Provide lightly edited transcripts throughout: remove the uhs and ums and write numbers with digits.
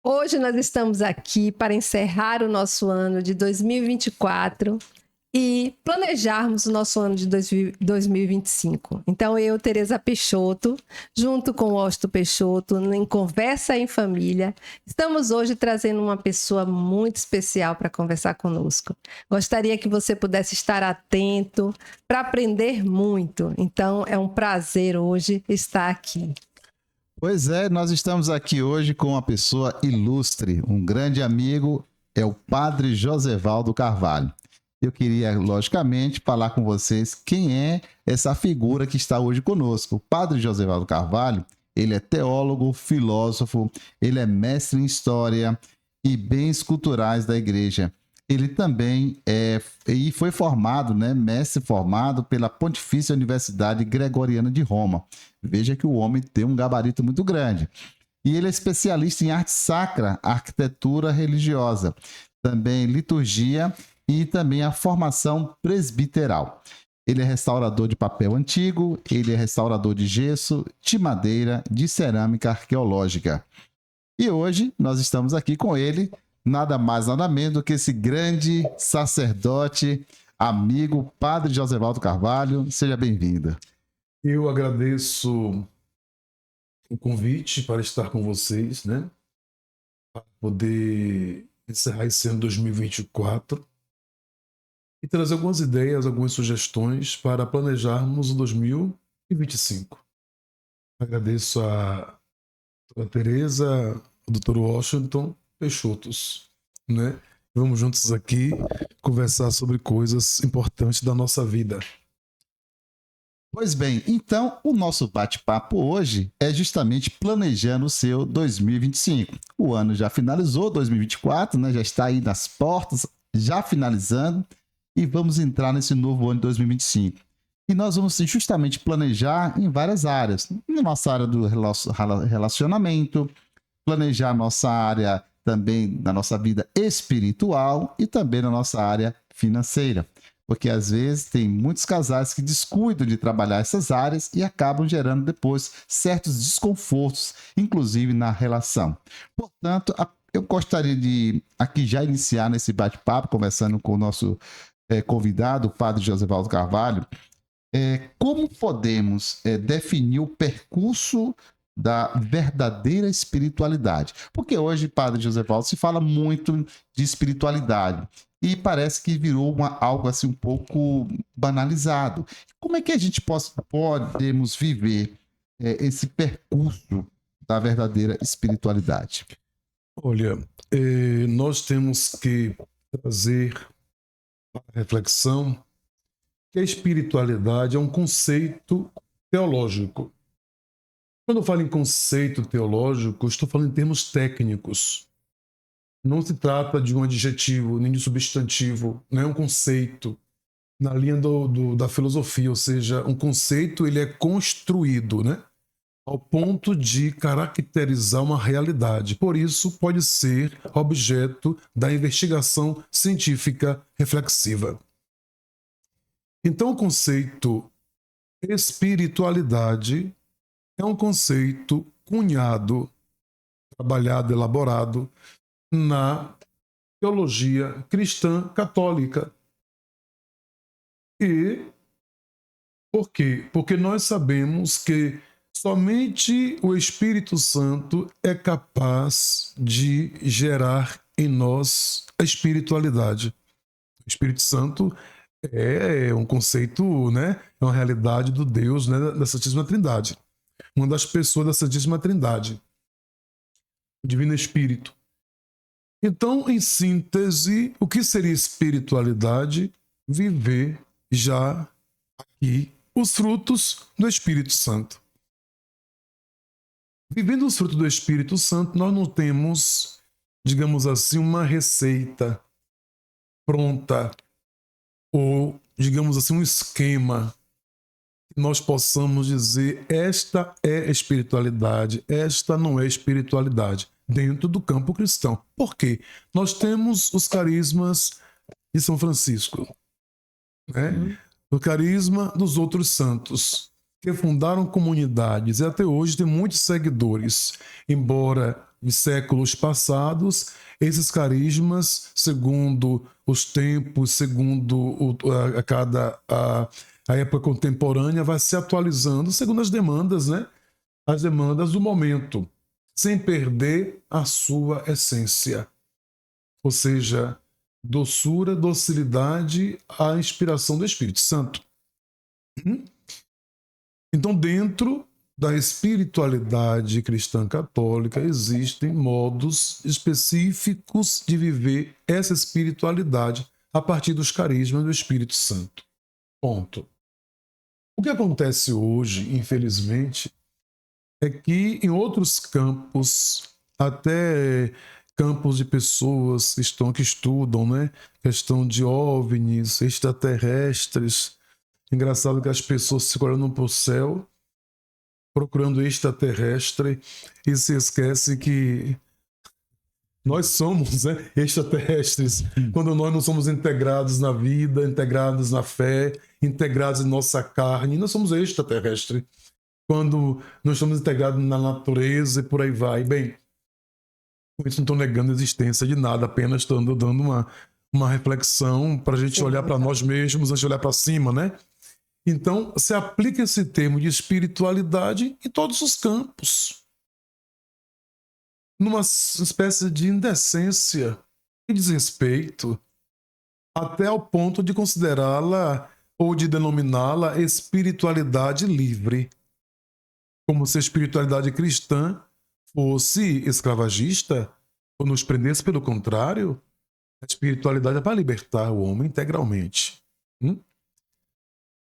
Hoje nós estamos aqui para encerrar o nosso ano de 2024 e planejarmos o nosso ano de 2025. Então eu, Tereza Peixoto, junto com o Osto Peixoto, em Conversa em Família, estamos hoje trazendo uma pessoa muito especial para conversar conosco. Gostaria que você pudesse estar atento para aprender muito. Então é um prazer hoje estar aqui. Pois é, nós estamos aqui hoje com uma pessoa ilustre, um grande amigo, é o Padre Josevaldo Carvalho. Eu queria, logicamente, falar com vocês quem é essa figura que está hoje conosco. O Padre Josevaldo Carvalho, ele é teólogo, filósofo, ele é mestre em História e Bens Culturais da Igreja. Ele também foi formado, mestre formado pela Pontifícia Universidade Gregoriana de Roma. Veja que o homem tem um gabarito muito grande. E ele é especialista em arte sacra, arquitetura religiosa, também liturgia e também a formação presbiteral. Ele é restaurador de papel antigo, ele é restaurador de gesso, de madeira, de cerâmica arqueológica. E hoje nós estamos aqui com ele, nada mais, nada menos do que esse grande sacerdote, amigo, Padre Josevaldo Carvalho. Seja bem-vindo. Eu agradeço o convite para estar com vocês, para poder encerrar esse ano 2024 e trazer algumas ideias, algumas sugestões para planejarmos o 2025. Agradeço a Tereza, o Dr. Washington Peixotos, Vamos juntos aqui conversar sobre coisas importantes da nossa vida. Pois bem, então o nosso bate-papo hoje é justamente planejando o seu 2025. O ano já finalizou, 2024, já está aí nas portas, já finalizando, e vamos entrar nesse novo ano de 2025. E nós vamos justamente planejar em várias áreas. Na nossa área do relacionamento, planejar nossa área também da nossa vida espiritual e também na nossa área financeira. Porque às vezes tem muitos casais que descuidam de trabalhar essas áreas e acabam gerando depois certos desconfortos, inclusive na relação. Portanto, eu gostaria de aqui já iniciar nesse bate-papo, conversando com o nosso convidado, o Padre Josevaldo Carvalho, como podemos definir o percurso da verdadeira espiritualidade? Porque hoje, Padre Josevaldo, se fala muito de espiritualidade e parece que virou algo assim um pouco banalizado. Como é que a gente podemos viver esse percurso da verdadeira espiritualidade? Olha, nós temos que trazer para a reflexão que a espiritualidade é um conceito teológico. Quando eu falo em conceito teológico, estou falando em termos técnicos. Não se trata de um adjetivo, nem de substantivo, não é um conceito na linha da filosofia, ou seja, um conceito ele é construído, ao ponto de caracterizar uma realidade. Por isso, pode ser objeto da investigação científica reflexiva. Então, o conceito espiritualidade é um conceito cunhado, trabalhado, elaborado na teologia cristã católica. E por quê? Porque nós sabemos que somente o Espírito Santo é capaz de gerar em nós a espiritualidade. O Espírito Santo é um conceito, é uma realidade do Deus, da Santíssima Trindade. Uma das pessoas da Santíssima Trindade, o Divino Espírito. Então, em síntese, o que seria espiritualidade? Viver já aqui os frutos do Espírito Santo. Vivendo os frutos do Espírito Santo, nós não temos, digamos assim, uma receita pronta ou, digamos assim, um esquema que nós possamos dizer esta é espiritualidade, esta não é espiritualidade, dentro do campo cristão. Por quê? Nós temos os carismas de São Francisco, o carisma dos outros santos, que fundaram comunidades e até hoje tem muitos seguidores, embora de séculos passados, esses carismas, segundo os tempos, segundo a época contemporânea, vai se atualizando segundo as demandas, né? As demandas do momento, sem perder a sua essência. Ou seja, doçura, docilidade, a inspiração do Espírito Santo. Então, dentro da espiritualidade cristã católica, existem modos específicos de viver essa espiritualidade a partir dos carismas do Espírito Santo. Ponto. O que acontece hoje, infelizmente, é que em outros campos, até campos de pessoas que estudam, né? Questão de OVNIs, extraterrestres. Engraçado que as pessoas ficam olhando para o céu, procurando extraterrestre, e se esquece que nós somos, né, extraterrestres, quando nós não somos integrados na vida, integrados na fé, integrados em nossa carne, nós somos extraterrestres. Quando nós estamos integrados na natureza e por aí vai. Bem, com isso não estou negando a existência de nada, apenas estou dando uma reflexão para a gente olhar para nós mesmos antes de olhar para cima, né? Então, se aplica esse termo de espiritualidade em todos os campos. Numa espécie de indecência e desrespeito, até ao ponto de considerá-la ou de denominá-la espiritualidade livre. Como se a espiritualidade cristã fosse escravagista ou nos prendesse. Pelo contrário, a espiritualidade é para libertar o homem integralmente.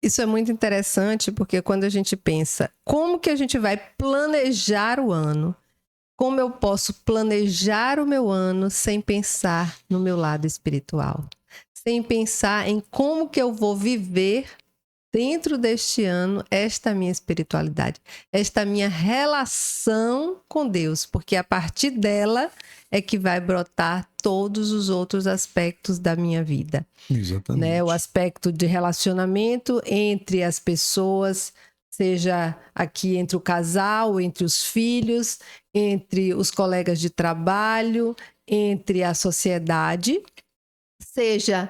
Isso é muito interessante, porque quando a gente pensa como que a gente vai planejar o ano, como eu posso planejar o meu ano sem pensar no meu lado espiritual, sem pensar em como que eu vou viver dentro deste ano esta minha espiritualidade, esta minha relação com Deus, porque a partir dela é que vai brotar todos os outros aspectos da minha vida. Exatamente. Né? O aspecto de relacionamento entre as pessoas, seja aqui entre o casal, entre os filhos, entre os colegas de trabalho, entre a sociedade, seja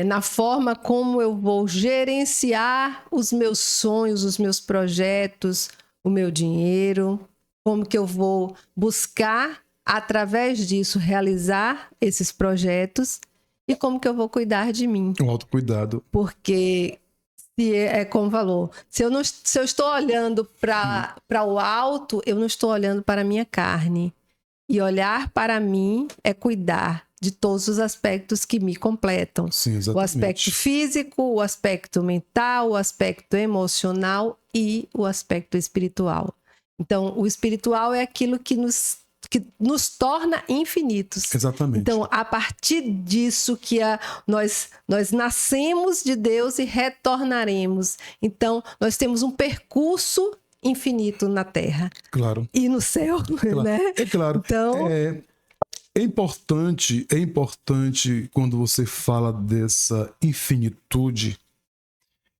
na forma como eu vou gerenciar os meus sonhos, os meus projetos, o meu dinheiro, como que eu vou buscar, através disso, realizar esses projetos e como que eu vou cuidar de mim. O autocuidado. Porque, como falou, se eu estou olhando para o alto, eu não estou olhando para a minha carne. E olhar para mim é cuidar de todos os aspectos que me completam. Sim, exatamente. O aspecto físico, o aspecto mental, o aspecto emocional e o aspecto espiritual. Então, o espiritual é aquilo que nos torna infinitos. Exatamente. Então, a partir disso que nós nascemos de Deus e retornaremos. Então, nós temos um percurso infinito na Terra. Claro. E no céu, claro. né? É claro. Então, é importante quando você fala dessa infinitude,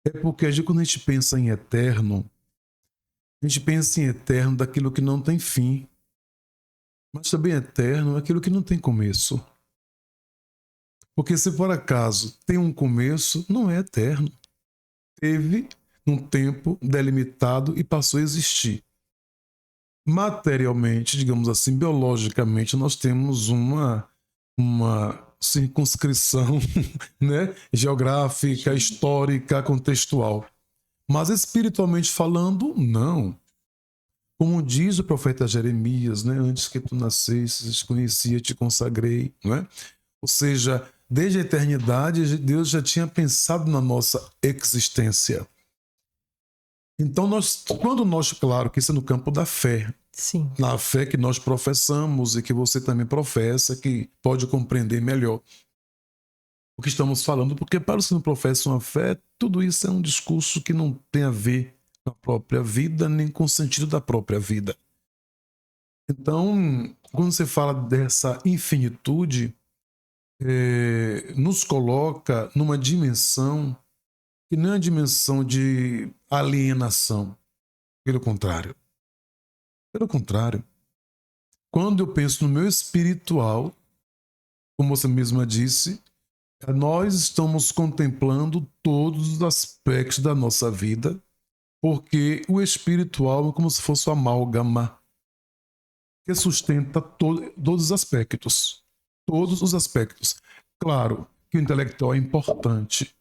é porque quando a gente pensa em eterno, a gente pensa em eterno daquilo que não tem fim. Mas também eterno é aquilo que não tem começo. Porque se por acaso tem um começo, não é eterno. Teve um tempo delimitado e passou a existir. Materialmente, digamos assim, biologicamente, nós temos uma circunscrição né, geográfica, histórica, contextual. Mas espiritualmente falando, não. Como diz o profeta Jeremias, né? Antes que tu nascesses, conhecia, te consagrei. Né? Ou seja, desde a eternidade, Deus já tinha pensado na nossa existência. Então, claro que isso é no campo da fé. sim. Na fé que nós professamos e que você também professa, que pode compreender melhor o que estamos falando, porque para os que não professam a fé, tudo isso é um discurso que não tem a ver com a própria vida, nem com o sentido da própria vida. Então, quando você fala dessa infinitude, nos coloca numa dimensão que não é uma dimensão de alienação. Pelo contrário. Pelo contrário. Quando eu penso no meu espiritual, como você mesma disse, nós estamos contemplando todos os aspectos da nossa vida, porque o espiritual é como se fosse uma amálgama que sustenta todos os aspectos. Todos os aspectos. Claro que o intelectual é importante,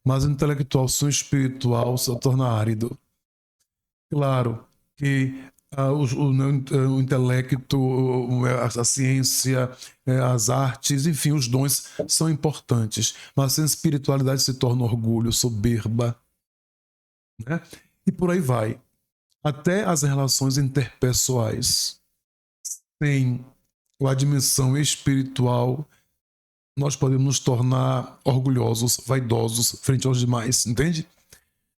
mas o intelectual sem o espiritual se torna árido. Claro que o intelecto, a ciência, as artes, enfim, os dons são importantes, mas sem espiritualidade se torna orgulho, soberba, né? E por aí vai. Até as relações interpessoais. Sem a dimensão espiritual, nós podemos nos tornar orgulhosos, vaidosos frente aos demais, entende?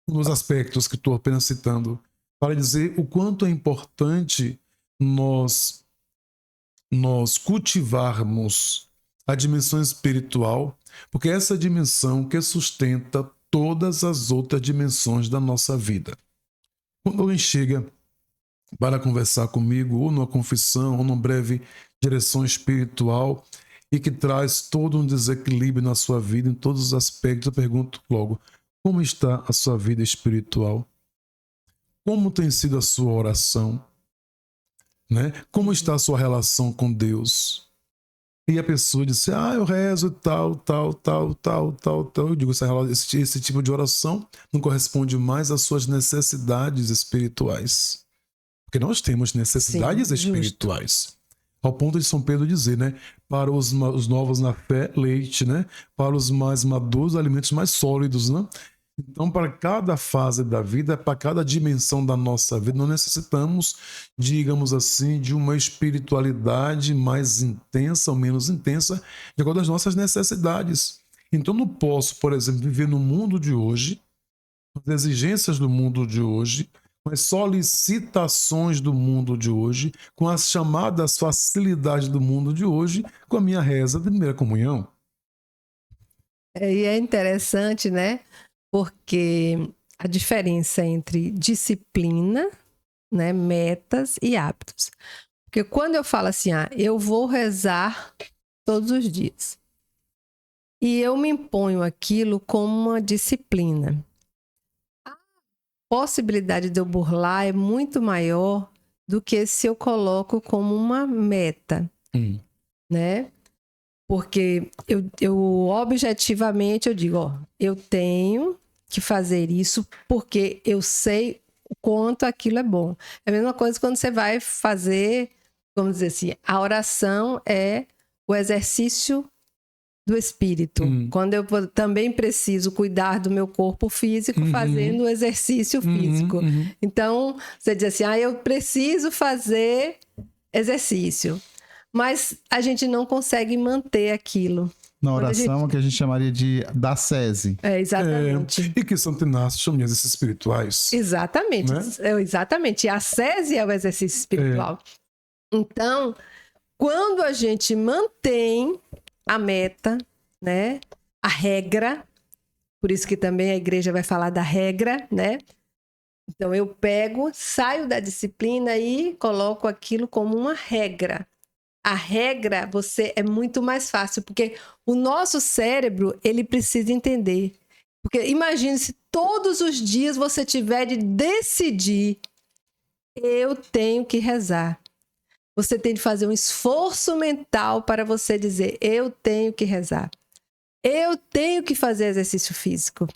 Nos aspectos que estou apenas citando, para dizer o quanto é importante nós cultivarmos a dimensão espiritual, porque é essa dimensão que sustenta todas as outras dimensões da nossa vida. Quando alguém chega para conversar comigo, ou numa confissão, ou numa breve direção espiritual, e que traz todo um desequilíbrio na sua vida, em todos os aspectos, eu pergunto logo, como está a sua vida espiritual? Como tem sido a sua oração? Né? Como está a sua relação com Deus? E a pessoa diz, eu rezo tal. Eu digo, esse tipo de oração não corresponde mais às suas necessidades espirituais. Porque nós temos necessidades espirituais. Ao ponto de São Pedro dizer, né? Para os novos na fé, leite, né? Para os mais maduros, alimentos mais sólidos, né? Então, para cada fase da vida, para cada dimensão da nossa vida, nós necessitamos, digamos assim, de uma espiritualidade mais intensa ou menos intensa, de acordo com as nossas necessidades. Então, não posso, por exemplo, viver no mundo de hoje, com as exigências do mundo de hoje, com as solicitações do mundo de hoje, com as chamadas facilidades do mundo de hoje, com a minha reza de primeira comunhão. E é interessante, né? Porque a diferença entre disciplina, né, metas e hábitos. Porque quando eu falo assim, eu vou rezar todos os dias, e eu me imponho aquilo como uma disciplina, a possibilidade de eu burlar é muito maior do que se eu coloco como uma meta, né? Porque eu objetivamente eu digo, eu tenho que fazer isso porque eu sei o quanto aquilo é bom. É a mesma coisa quando você vai fazer, vamos dizer assim, a oração é o exercício do espírito. Quando eu também preciso cuidar do meu corpo físico fazendo o exercício físico. Então, você diz assim, eu preciso fazer exercício. Mas a gente não consegue manter aquilo. Na oração, que a gente chamaria da ascese. Exatamente. E que Santo Inácio chama de exercícios espirituais. Exatamente. Né? Exatamente. A ascese é o exercício espiritual. Então, quando a gente mantém a meta, né? A regra, por isso que também a igreja vai falar da regra, né? Então, eu saio da disciplina e coloco aquilo como uma regra. A regra é muito mais fácil, porque o nosso cérebro, ele precisa entender. Porque imagine se todos os dias você tiver de decidir, eu tenho que rezar. Você tem de fazer um esforço mental para você dizer, eu tenho que rezar. Eu tenho que fazer exercício físico.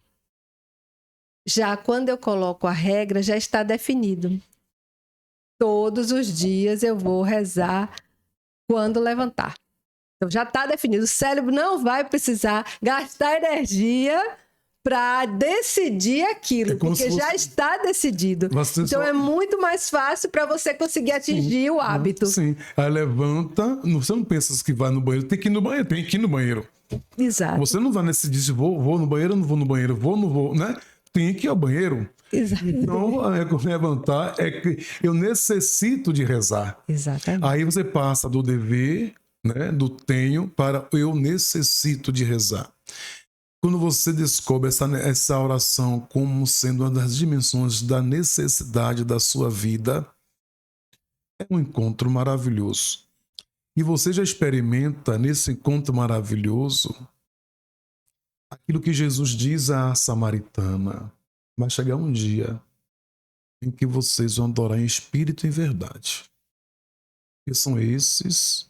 Já quando eu coloco a regra, já está definido. Todos os dias eu vou rezar quando levantar. Então já está definido. O cérebro não vai precisar gastar energia para decidir aquilo, porque já está decidido. Então é muito mais fácil para você conseguir atingir o hábito. Sim. Aí levanta, você não pensa que vai no banheiro, tem que ir no banheiro, tem que ir no banheiro. Exato. Você não vai decidir se vou no banheiro, não vou no banheiro, vou, não vou, né? Tem que ir ao banheiro. Exato. Então, levantar é que eu necessito de rezar. Exatamente. Aí você passa do dever, né, do tenho, para eu necessito de rezar. Quando você descobre essa oração como sendo uma das dimensões da necessidade da sua vida, É um encontro maravilhoso. E você já experimenta nesse encontro maravilhoso aquilo que Jesus diz à samaritana. Vai chegar um dia em que vocês vão adorar em espírito e em verdade. E são esses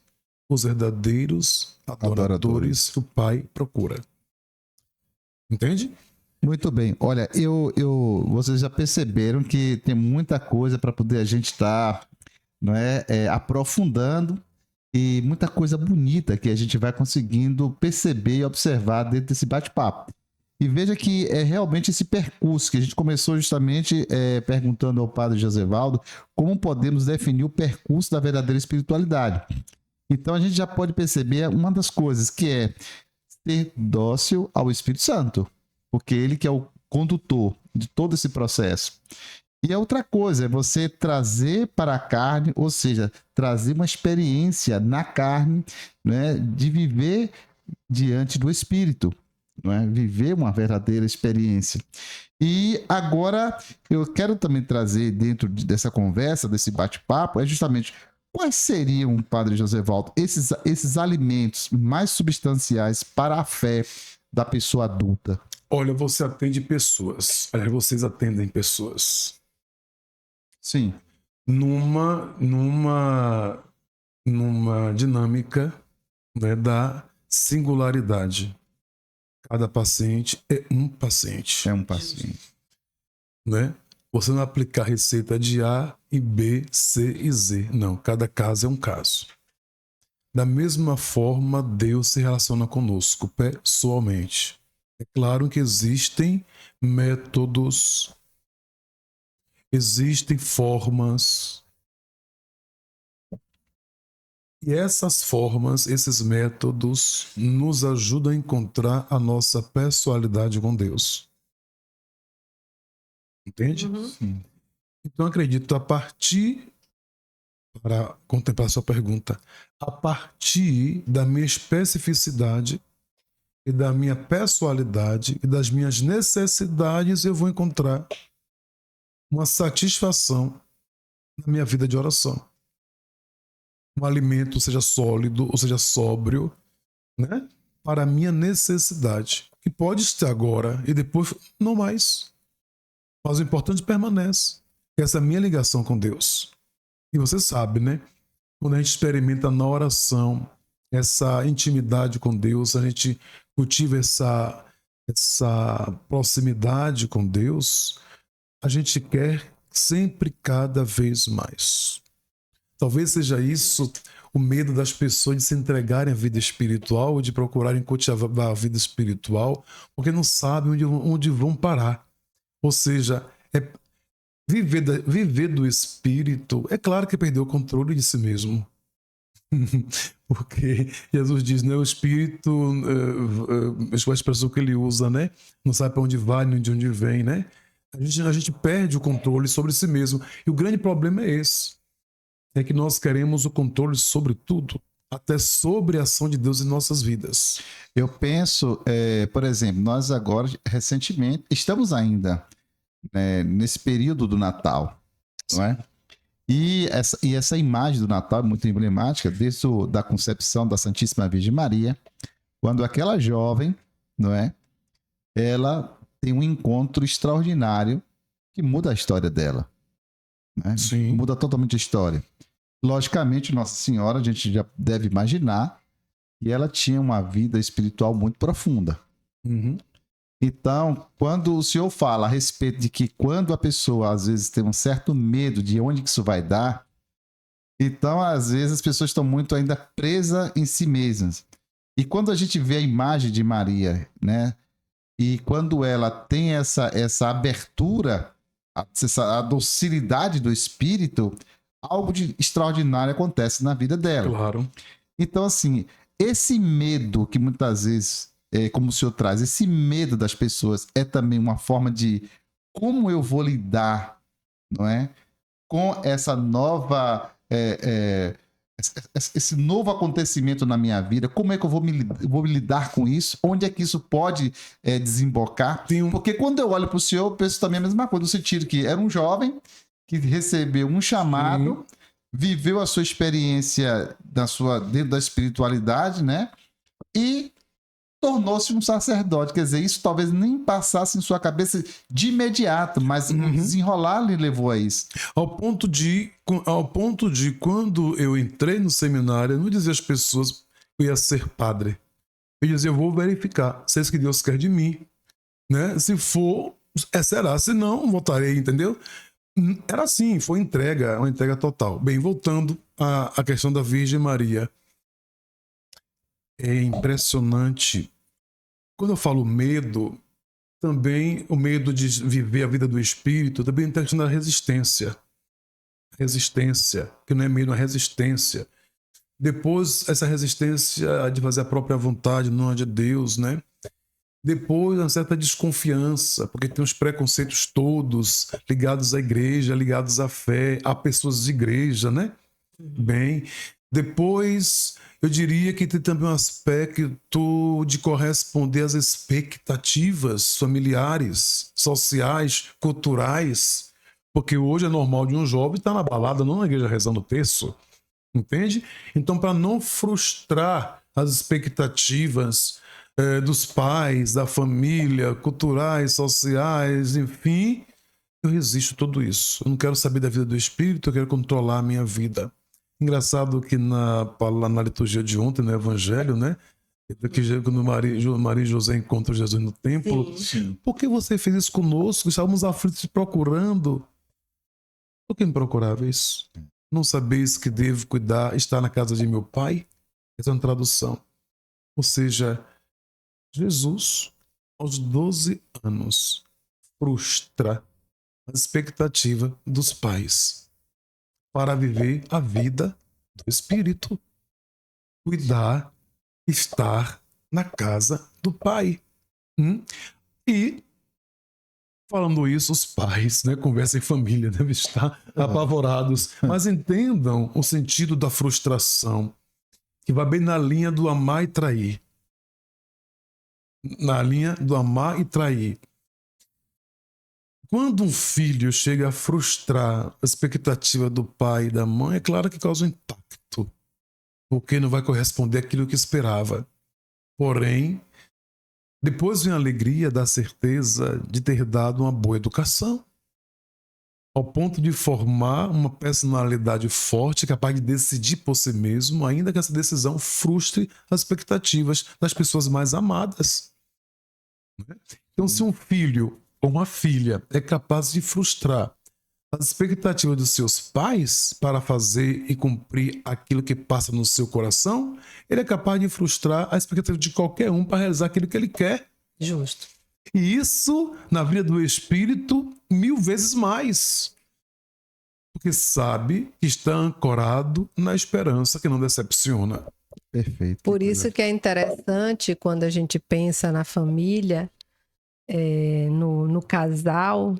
os verdadeiros adoradores que o Pai procura. Entende? Muito bem. Olha, vocês já perceberam que tem muita coisa para poder a gente estar, não é, aprofundando, e muita coisa bonita que a gente vai conseguindo perceber e observar dentro desse bate-papo. E veja que é realmente esse percurso que a gente começou justamente perguntando ao padre Josevaldo como podemos definir o percurso da verdadeira espiritualidade. Então a gente já pode perceber uma das coisas que é ser dócil ao Espírito Santo, porque ele que é o condutor de todo esse processo. E a outra coisa é você trazer para a carne, ou seja, trazer uma experiência na carne, né, de viver diante do Espírito, não é? Viver uma verdadeira experiência. E agora eu quero também trazer dentro dessa conversa, desse bate-papo, é justamente quais seriam, Padre Josevaldo, esses alimentos mais substanciais para a fé da pessoa adulta? Olha, você atende pessoas. Vocês atendem pessoas. Sim. Numa dinâmica, né, da singularidade. Cada paciente é um paciente. É um paciente. Né? Você não aplicar receita de A e B, C e Z. Não, cada caso é um caso. Da mesma forma, Deus se relaciona conosco pessoalmente. É claro que existem métodos, existem formas. E essas formas, esses métodos, nos ajudam a encontrar a nossa pessoalidade com Deus. Entende? Uhum. Sim. Então, acredito, para contemplar sua pergunta, a partir da minha especificidade e da minha pessoalidade e das minhas necessidades, eu vou encontrar uma satisfação na minha vida de oração. Um alimento, seja sólido ou seja sóbrio, né? Para a minha necessidade, que pode estar agora e depois não mais. Mas o importante permanece. Essa é a minha ligação com Deus. E você sabe, né? Quando a gente experimenta na oração essa intimidade com Deus, a gente cultiva essa proximidade com Deus, a gente quer sempre cada vez mais. Talvez seja isso o medo das pessoas de se entregarem à vida espiritual ou de procurarem cultivar a vida espiritual, porque não sabem onde vão parar. Ou seja, viver do espírito, é claro que perdeu o controle de si mesmo. Porque Jesus diz, né, o espírito, a expressão que ele usa, né, não sabe para onde vai nem de onde vem, né? A gente perde o controle sobre si mesmo. E o grande problema é esse. É que nós queremos o controle sobre tudo, até sobre a ação de Deus em nossas vidas. Eu penso, por exemplo, nós agora, recentemente, estamos ainda nesse período do Natal, não é? E essa imagem do Natal é muito emblemática, desde da concepção da Santíssima Virgem Maria, quando aquela jovem, não é? Ela tem um encontro extraordinário que muda a história dela. Né? Sim. Muda totalmente a história. Logicamente, Nossa Senhora, a gente já deve imaginar que ela tinha uma vida espiritual muito profunda. Uhum. Então, quando o senhor fala a respeito de que quando a pessoa, às vezes, tem um certo medo de onde que isso vai dar, então, às vezes, as pessoas estão muito ainda presas em si mesmas. E quando a gente vê a imagem de Maria, né? E quando ela tem essa abertura, a docilidade do espírito, algo de extraordinário acontece na vida dela. Claro. Então, assim, esse medo que muitas vezes, como o senhor traz, esse medo das pessoas é também uma forma de como eu vou lidar, não é? Com essa nova... esse novo acontecimento na minha vida, como é que eu vou me lidar com isso? Onde é que isso pode desembocar? Porque quando eu olho para o senhor, eu penso também a mesma coisa, no sentido que era um jovem que recebeu um chamado, viveu a sua experiência dentro da espiritualidade, né? E tornou-se um sacerdote. Quer dizer, isso talvez nem passasse em sua cabeça de imediato, mas o desenrolar lhe levou a isso. Ao ponto de quando eu entrei no seminário, eu não dizia às pessoas que eu ia ser padre. Eu dizia, eu vou verificar se é isso que Deus quer de mim, né? Se for, será. Se não, voltarei, entendeu? Era assim, foi uma entrega total. Bem, voltando à questão da Virgem Maria. É impressionante. Quando eu falo medo, também o medo de viver a vida do espírito, também tem a questão da resistência. Resistência, que não é medo, é resistência. Depois, essa resistência de fazer a própria vontade, não a de Deus, né? Depois, uma certa desconfiança, porque tem os preconceitos todos ligados à igreja, ligados à fé, a pessoas de igreja, né? Bem, depois eu diria que tem também um aspecto de corresponder às expectativas familiares, sociais, culturais, porque hoje é normal de um jovem estar na balada, não na igreja rezando o terço, entende? Então, para não frustrar as expectativas dos pais, da família, culturais, sociais, enfim, eu resisto a tudo isso. Eu não quero saber da vida do espírito, eu quero controlar a minha vida. Engraçado que na liturgia de ontem, no Evangelho, né? Quando Maria e José encontram Jesus no templo, Sim. por que você fez isso conosco? Estávamos aflitos te procurando. Por que me procurava isso? Não sabeis que devo cuidar, estar na casa de meu pai? Essa é uma tradução. Ou seja, Jesus, aos 12 anos, frustra a expectativa dos pais para viver a vida do Espírito, cuidar, estar na casa do Pai. E, falando isso, os pais, né, conversam em família, devem estar apavorados, mas entendam o sentido da frustração, que vai bem na linha do amar e trair. Na linha do amar e trair. Quando um filho chega a frustrar a expectativa do pai e da mãe, é claro que causa um impacto, porque não vai corresponder àquilo que esperava. Porém, depois vem a alegria da certeza de ter dado uma boa educação, ao ponto de formar uma personalidade forte, capaz de decidir por si mesmo, ainda que essa decisão frustre as expectativas das pessoas mais amadas. Então, se um filho ou uma filha é capaz de frustrar as expectativas dos seus pais para fazer e cumprir aquilo que passa no seu coração, ele é capaz de frustrar a expectativa de qualquer um para realizar aquilo que ele quer. Justo. E isso, na vida do espírito, 1000 vezes mais. Porque sabe que está ancorado na esperança que não decepciona. Perfeito. Por isso que é interessante quando a gente pensa na família, no casal,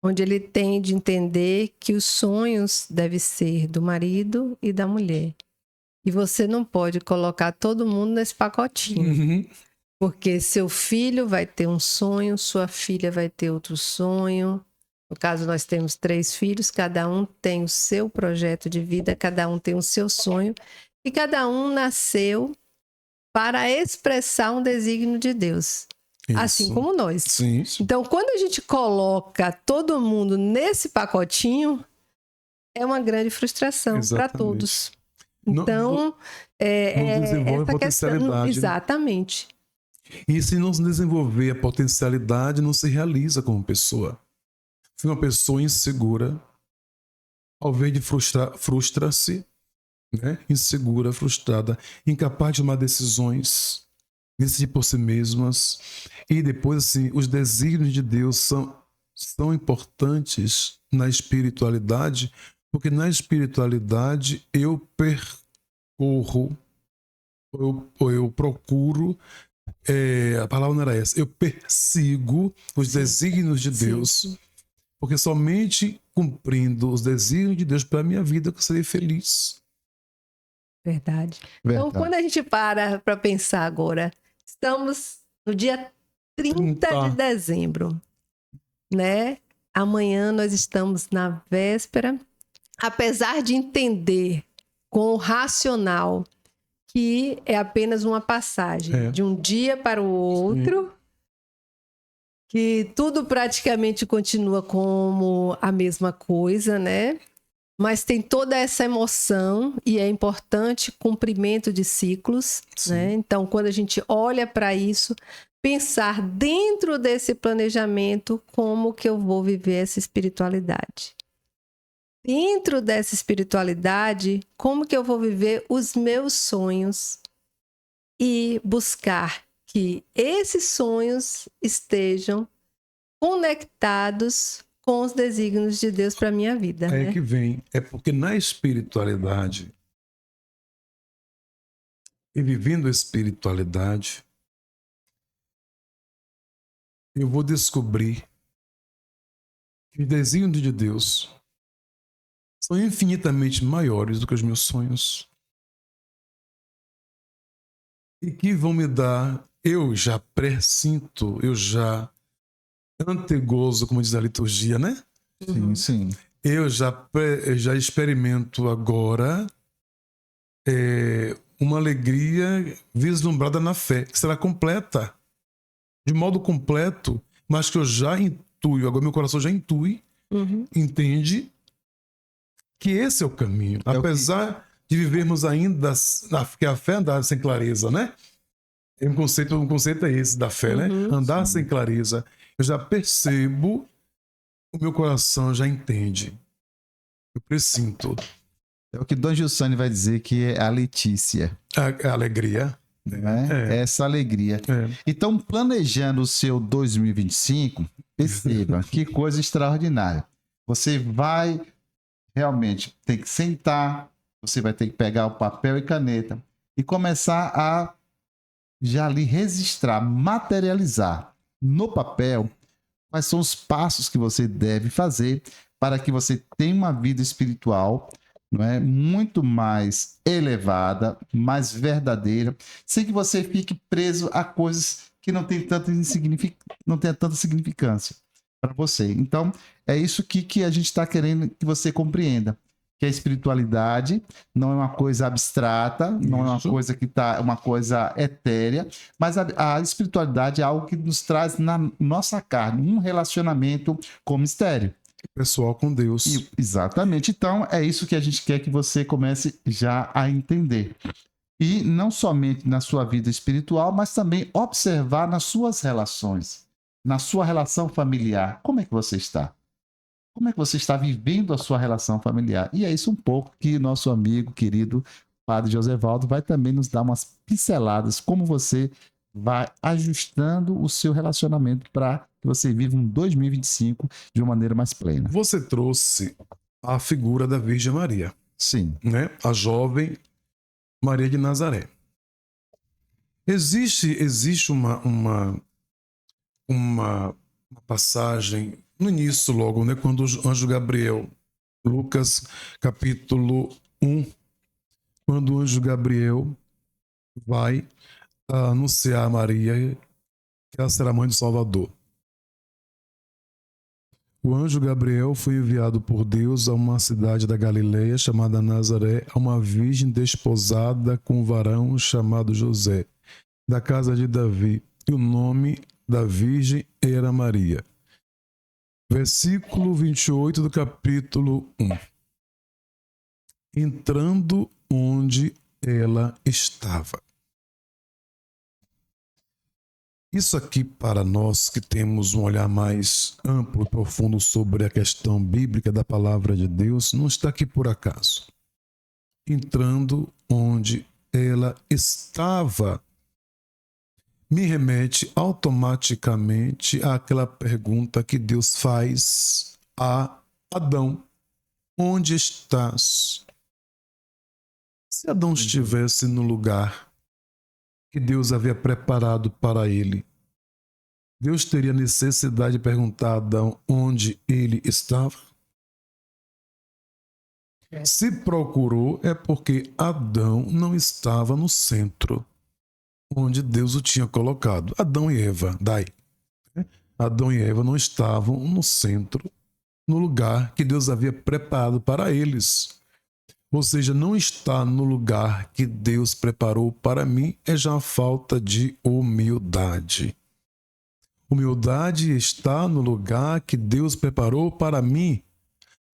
onde ele tem de entender que os sonhos devem ser do marido e da mulher. E você não pode colocar todo mundo nesse pacotinho. Porque seu filho vai ter um sonho, sua filha vai ter outro sonho. No caso, nós temos 3 filhos, cada um tem o seu projeto de vida, cada um tem o seu sonho. E cada um nasceu para expressar um desígnio de Deus. Isso. Assim como nós. Sim. Então, quando a gente coloca todo mundo nesse pacotinho, é uma grande frustração para todos. Então, não desenvolve essa a potencialidade. Exatamente. E se não se desenvolver a potencialidade, não se realiza como pessoa. Se uma pessoa insegura, ao invés de frustra-se, né? Insegura, frustrada, incapaz de tomar decisões, decidir por si mesmas. E depois, assim, os desígnios de Deus são importantes na espiritualidade, porque na espiritualidade eu percorro, eu procuro, a palavra não era essa, eu persigo os desígnios de Deus, porque somente cumprindo os desígnios de Deus para a minha vida que eu serei feliz. Verdade. Então, quando a gente para pensar agora, estamos no dia 30 de dezembro, né? Amanhã nós estamos na véspera apesar de entender com o racional que é apenas uma passagem de um dia para o outro, que tudo praticamente continua como a mesma coisa, né? Mas tem toda essa emoção e é importante cumprimento de ciclos, né? Então, quando a gente olha para isso, pensar dentro desse planejamento como que eu vou viver essa espiritualidade. Dentro dessa espiritualidade, como que eu vou viver os meus sonhos e buscar que esses sonhos estejam conectados com os desígnios de Deus para minha vida. É né? que vem, é porque na espiritualidade e vivendo a espiritualidade, eu vou descobrir que os desígnios de Deus são infinitamente maiores do que os meus sonhos. E que vão me dar, eu já pressinto, eu já antegozo, como diz a liturgia, né? Sim, sim. Eu já experimento agora uma alegria vislumbrada na fé, que será completa, de modo completo, mas que eu já intuo, agora meu coração já intui, entende que esse é o caminho. Apesar de vivermos ainda, que a fé andar sem clareza, né? Um conceito é esse da fé, né? Andar sem clareza. Eu já percebo, o meu coração já entende. Eu pressinto. É o que Dom Gilson vai dizer que é a Letícia. A alegria. Né? Essa alegria. Então, planejando o seu 2025, perceba que coisa extraordinária. Você vai realmente ter que sentar, você vai ter que pegar o papel e caneta e começar a já ali registrar, materializar no papel quais são os passos que você deve fazer para que você tenha uma vida espiritual, não é, muito mais elevada, mais verdadeira, sem que você fique preso a coisas que não tem tanta significância para você. Então, é isso que a gente está querendo que você compreenda. Que a espiritualidade não é uma coisa abstrata, não é uma coisa que tá, uma coisa etérea, mas a espiritualidade é algo que nos traz na nossa carne, um relacionamento com o mistério. Pessoal com Deus. Exatamente. Então, é isso que a gente quer que você comece já a entender. E não somente na sua vida espiritual, mas também observar nas suas relações, na sua relação familiar. Como é que você está? Como é que você está vivendo a sua relação familiar? E é isso um pouco que nosso amigo, querido Padre Josevaldo vai também nos dar umas pinceladas, como você vai ajustando o seu relacionamento para que você viva um 2025 de uma maneira mais plena. Você trouxe a figura da Virgem Maria. Sim. Né? A jovem Maria de Nazaré. Existe uma passagem no início logo, né, quando o anjo Gabriel, Lucas capítulo 1, quando o anjo Gabriel vai anunciar a Maria que ela será mãe do Salvador. O anjo Gabriel foi enviado por Deus a uma cidade da Galileia chamada Nazaré, a uma virgem desposada com um varão chamado José, da casa de Davi, e o nome da virgem era Maria. Versículo 28 do capítulo 1. Entrando onde ela estava. Isso aqui, para nós que temos um olhar mais amplo e profundo sobre a questão bíblica da palavra de Deus, não está aqui por acaso. Entrando onde ela estava, me remete automaticamente àquela pergunta que Deus faz a Adão: onde estás? Se Adão estivesse no lugar que Deus havia preparado para ele, Deus teria necessidade de perguntar a Adão onde ele estava? Se procurou, é porque Adão não estava no centro onde Deus o tinha colocado. Adão e Eva, Adão e Eva não estavam no centro no lugar que Deus havia preparado para eles. Ou seja, não estar no lugar que Deus preparou para mim é já falta de humildade. Humildade está no lugar que Deus preparou para mim.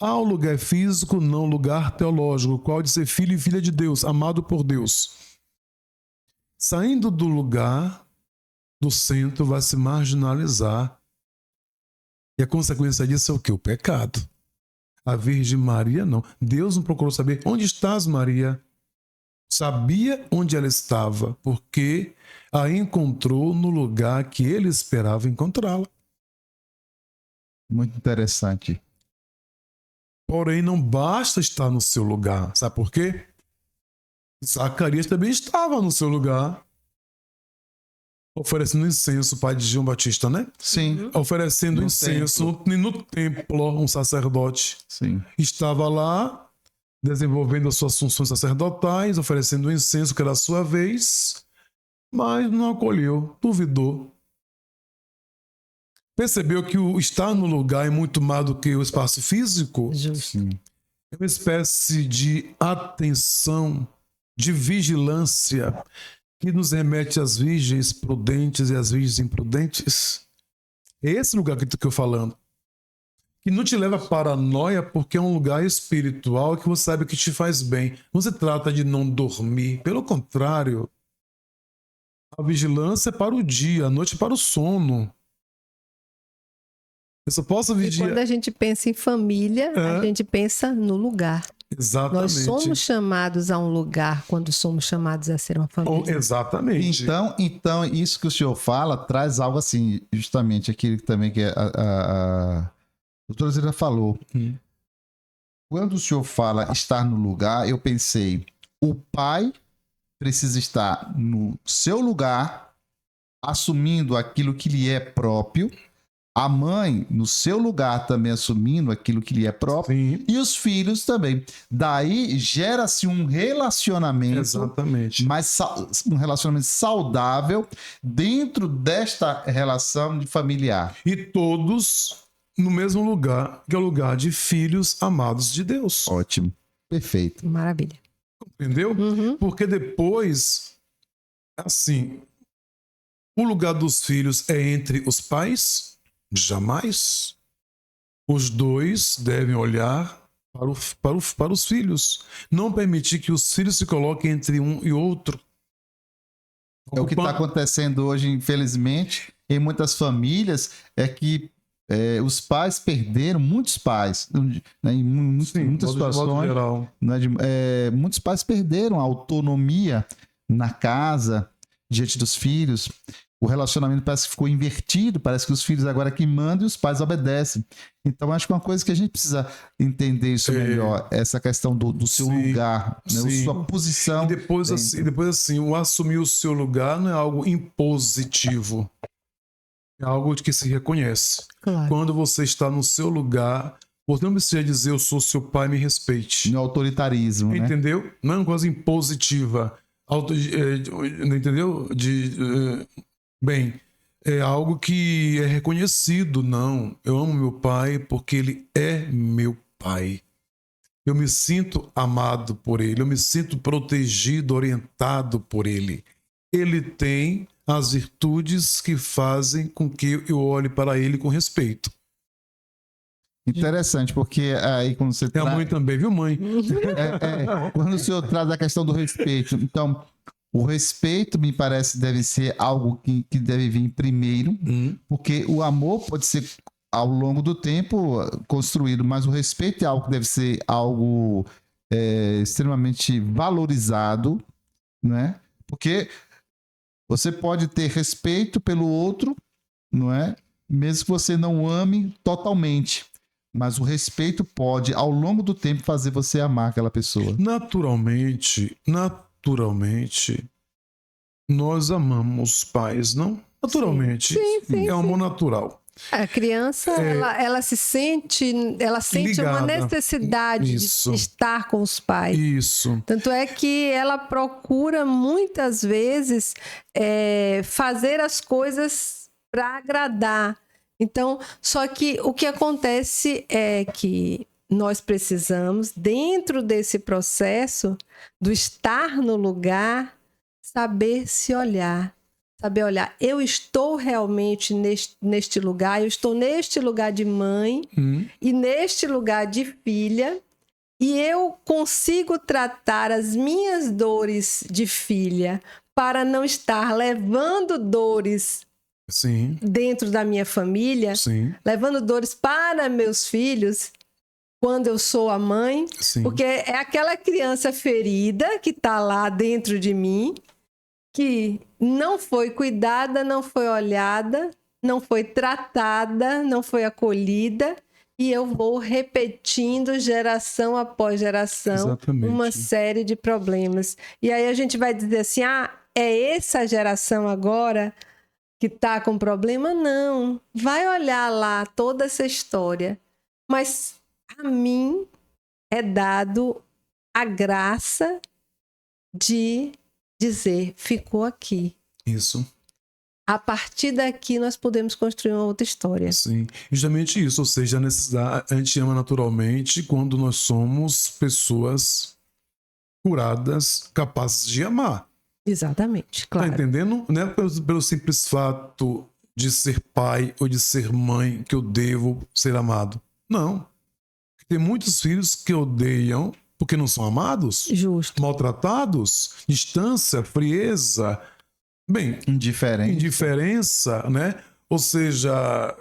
Há um lugar físico, não lugar teológico, qual de ser filho e filha de Deus, amado por Deus. Saindo do lugar do centro vai se marginalizar. E a consequência disso é o quê? O pecado. A Virgem Maria não. Deus não procurou saber onde estás, Maria. Sabia onde ela estava, porque a encontrou no lugar que ele esperava encontrá-la. Muito interessante. Porém, não basta estar no seu lugar. Sabe por quê? Zacarias também estava no seu lugar, oferecendo incenso, pai de João Batista, né? Sim. Oferecendo No incenso no templo, um sacerdote. Sim. Estava lá, desenvolvendo as suas funções sacerdotais, oferecendo o incenso que era a sua vez, mas não acolheu, duvidou. Percebeu que o estar no lugar é muito mais do que o espaço físico? Justo. Sim. É uma espécie de atenção, de vigilância, que nos remete às virgens prudentes e às virgens imprudentes. É esse lugar que eu estou falando. Que não te leva à paranoia, porque é um lugar espiritual que você sabe que te faz bem. Não se trata de não dormir. Pelo contrário, a vigilância é para o dia, a noite é para o sono. Eu só posso E vigiar. quando a gente pensa em família, a gente pensa no lugar. Exatamente. Nós somos chamados a um lugar quando somos chamados a ser uma família. Exatamente. Então, isso que o senhor fala traz algo assim, justamente aquilo também que a doutora Zira falou. Quando o senhor fala estar no lugar, eu pensei, o pai precisa estar no seu lugar, assumindo aquilo que lhe é próprio, a mãe no seu lugar também assumindo aquilo que lhe é próprio, Sim, e os filhos também. Daí gera-se um relacionamento, exatamente. um relacionamento saudável dentro desta relação de familiar. E todos no mesmo lugar, que é o lugar de filhos amados de Deus. Ótimo. Perfeito. Maravilha. Entendeu? Uhum. Porque depois, assim, o lugar dos filhos é entre os pais? Jamais. Os dois devem olhar para os filhos. Não permitir que os filhos se coloquem entre um e outro. É o que está acontecendo hoje, infelizmente, em muitas famílias, é que os pais perderam, muitos pais, né, em muitas situações, né, muitos pais perderam a autonomia na casa, diante dos filhos. O relacionamento parece que ficou invertido, parece que os filhos agora que mandam e os pais obedecem. Então, acho que uma coisa que a gente precisa entender isso melhor, essa questão do seu lugar, né, sua posição. E depois, assim, o assumir o seu lugar não é algo impositivo. É algo de que se reconhece. Claro. Quando você está no seu lugar, você não precisa dizer eu sou seu pai, me respeite. No autoritarismo, né? Entendeu? Não é uma coisa impositiva. Entendeu? Bem, é algo que é reconhecido. Não, eu amo meu pai porque ele é meu pai. Eu me sinto amado por ele, eu me sinto protegido, orientado por ele. Ele tem as virtudes que fazem com que eu olhe para ele com respeito. Interessante, porque aí quando você A mãe também, viu, mãe? quando o senhor traz a questão do respeito, então o respeito me parece deve ser algo que deve vir primeiro, porque o amor pode ser ao longo do tempo construído, mas o respeito é algo que deve ser algo extremamente valorizado, né? Porque você pode ter respeito pelo outro, não é? Mesmo que você não ame totalmente. Mas o respeito pode, ao longo do tempo, fazer você amar aquela pessoa. Naturalmente, nós amamos os pais, não? Naturalmente. Sim. É um amor natural. A criança, ela sente Ligada. uma necessidade de estar com os pais. Isso. Tanto é que ela procura muitas vezes fazer as coisas para agradar. Então, só que o que acontece é que nós precisamos, dentro desse processo do estar no lugar, saber se olhar. Saber olhar, eu estou realmente neste lugar, eu estou neste lugar de mãe e neste lugar de filha, e eu consigo tratar as minhas dores de filha para não estar levando dores Sim, dentro da minha família, sim, levando dores para meus filhos quando eu sou a mãe, sim. porque é aquela criança ferida que está lá dentro de mim, que não foi cuidada, não foi olhada, não foi tratada, não foi acolhida, e eu vou repetindo geração após geração Exatamente. uma série de problemas. E aí a gente vai dizer assim, é essa geração agora que está com problema? Não. Vai olhar lá toda essa história. Mas a mim é dado a graça de dizer, ficou aqui. Isso. A partir daqui nós podemos construir uma outra história. Sim, justamente isso. Ou seja, a gente ama naturalmente quando nós somos pessoas curadas, capazes de amar. Exatamente, claro. Tá entendendo? Não é pelo simples fato de ser pai ou de ser mãe que eu devo ser amado. Não. Tem muitos filhos que odeiam porque não são amados, Justo. maltratados, distância, frieza, bem, indiferença, né? Ou seja,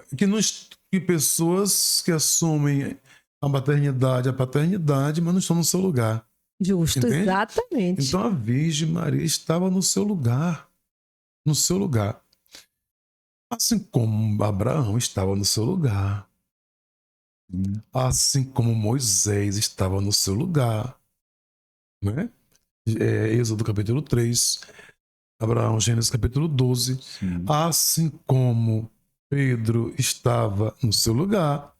que pessoas que assumem a maternidade, a paternidade, mas não estão no seu lugar. Justo, Entende? exatamente. Então a Virgem Maria estava no seu lugar. No seu lugar. Assim como Abraão estava no seu lugar. Assim como Moisés estava no seu lugar. Né? Êxodo capítulo 3. Abraão, Gênesis capítulo 12. Sim. Assim como Pedro estava no seu lugar.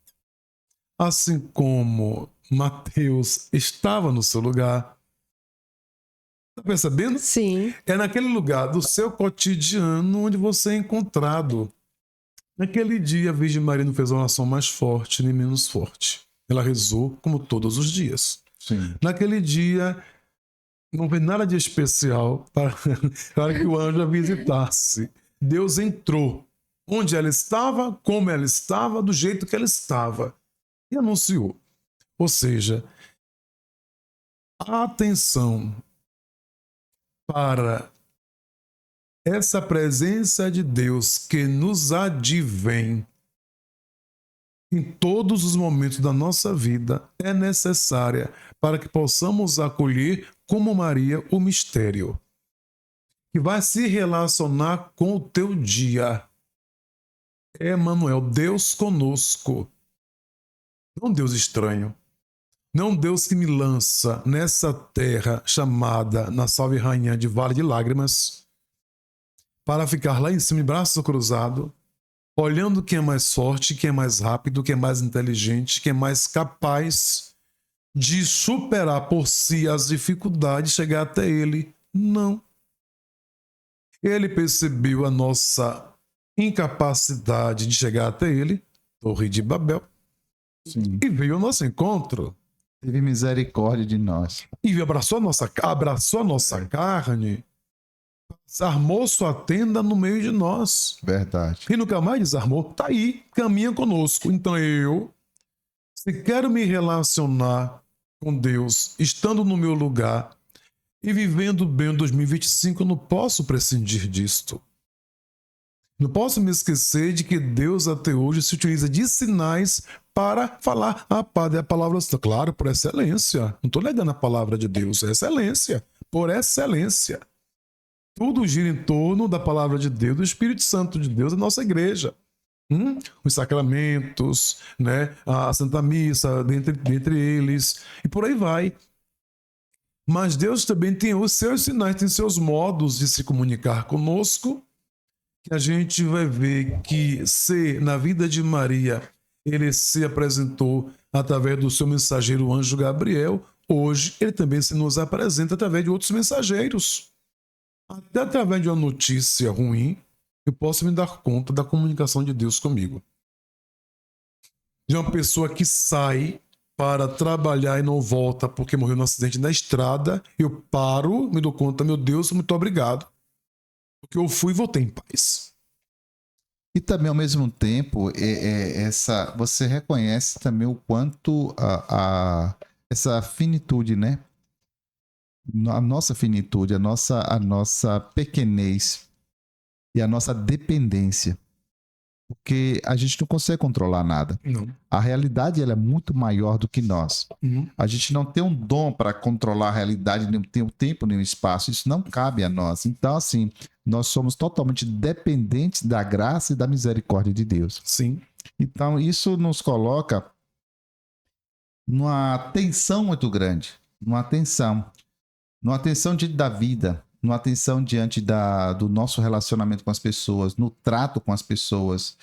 Assim como Mateus estava no seu lugar. Tá percebendo? Sim. É naquele lugar do seu cotidiano onde você é encontrado. Naquele dia, a Virgem Maria não fez uma oração mais forte nem menos forte. Ela rezou como todos os dias. Sim. Naquele dia, não fez nada de especial para que o anjo a visitasse. Deus entrou onde ela estava, como ela estava, do jeito que ela estava. E anunciou. Ou seja, a atenção para essa presença de Deus que nos advém em todos os momentos da nossa vida é necessária para que possamos acolher como Maria o mistério que vai se relacionar com o teu dia. Emmanuel, Deus conosco. Não um Deus estranho. Não um Deus que me lança nessa terra chamada, na Salve Rainha, de Vale de Lágrimas, para ficar lá em cima de braço cruzado, olhando quem é mais forte, quem é mais rápido, quem é mais inteligente, quem é mais capaz de superar por si as dificuldades e chegar até ele. Não. Ele percebeu a nossa incapacidade de chegar até ele, Torre de Babel, Sim. e veio ao nosso encontro. Teve misericórdia de nós. E abraçou a nossa carne, armou sua tenda no meio de nós. Verdade. E nunca mais desarmou. Tá aí, caminha conosco. Então se quero me relacionar com Deus, estando no meu lugar e vivendo bem em 2025, eu não posso prescindir disto. Não posso me esquecer de que Deus até hoje se utiliza de sinais para falar a palavra, claro, por excelência. Não estou negando a palavra de Deus, é excelência, por excelência. Tudo gira em torno da palavra de Deus, do Espírito Santo de Deus, da nossa igreja. Os sacramentos, né? A Santa Missa, dentre eles, e por aí vai. Mas Deus também tem os seus sinais, tem seus modos de se comunicar conosco, que a gente vai ver que na vida de Maria, ele se apresentou através do seu mensageiro, o anjo Gabriel. Hoje, ele também se nos apresenta através de outros mensageiros. Até através de uma notícia ruim, eu posso me dar conta da comunicação de Deus comigo. de uma pessoa que sai para trabalhar e não volta porque morreu num acidente na estrada. Eu paro, me dou conta, meu Deus, muito obrigado. Porque eu fui e voltei em paz. E também, ao mesmo tempo, você reconhece também o quanto essa finitude, né? A nossa finitude, a nossa pequenez e a nossa dependência. Porque a gente não consegue controlar nada. Não. A realidade ela é muito maior do que nós. A gente não tem um dom para controlar a realidade, nem tem o tempo, nem o espaço. Isso não cabe a nós. Então, assim, nós somos totalmente dependentes da graça e da misericórdia de Deus. Sim. Então, isso nos coloca numa tensão muito grande. Numa tensão diante da vida, numa tensão diante do nosso relacionamento com as pessoas, no trato com as pessoas,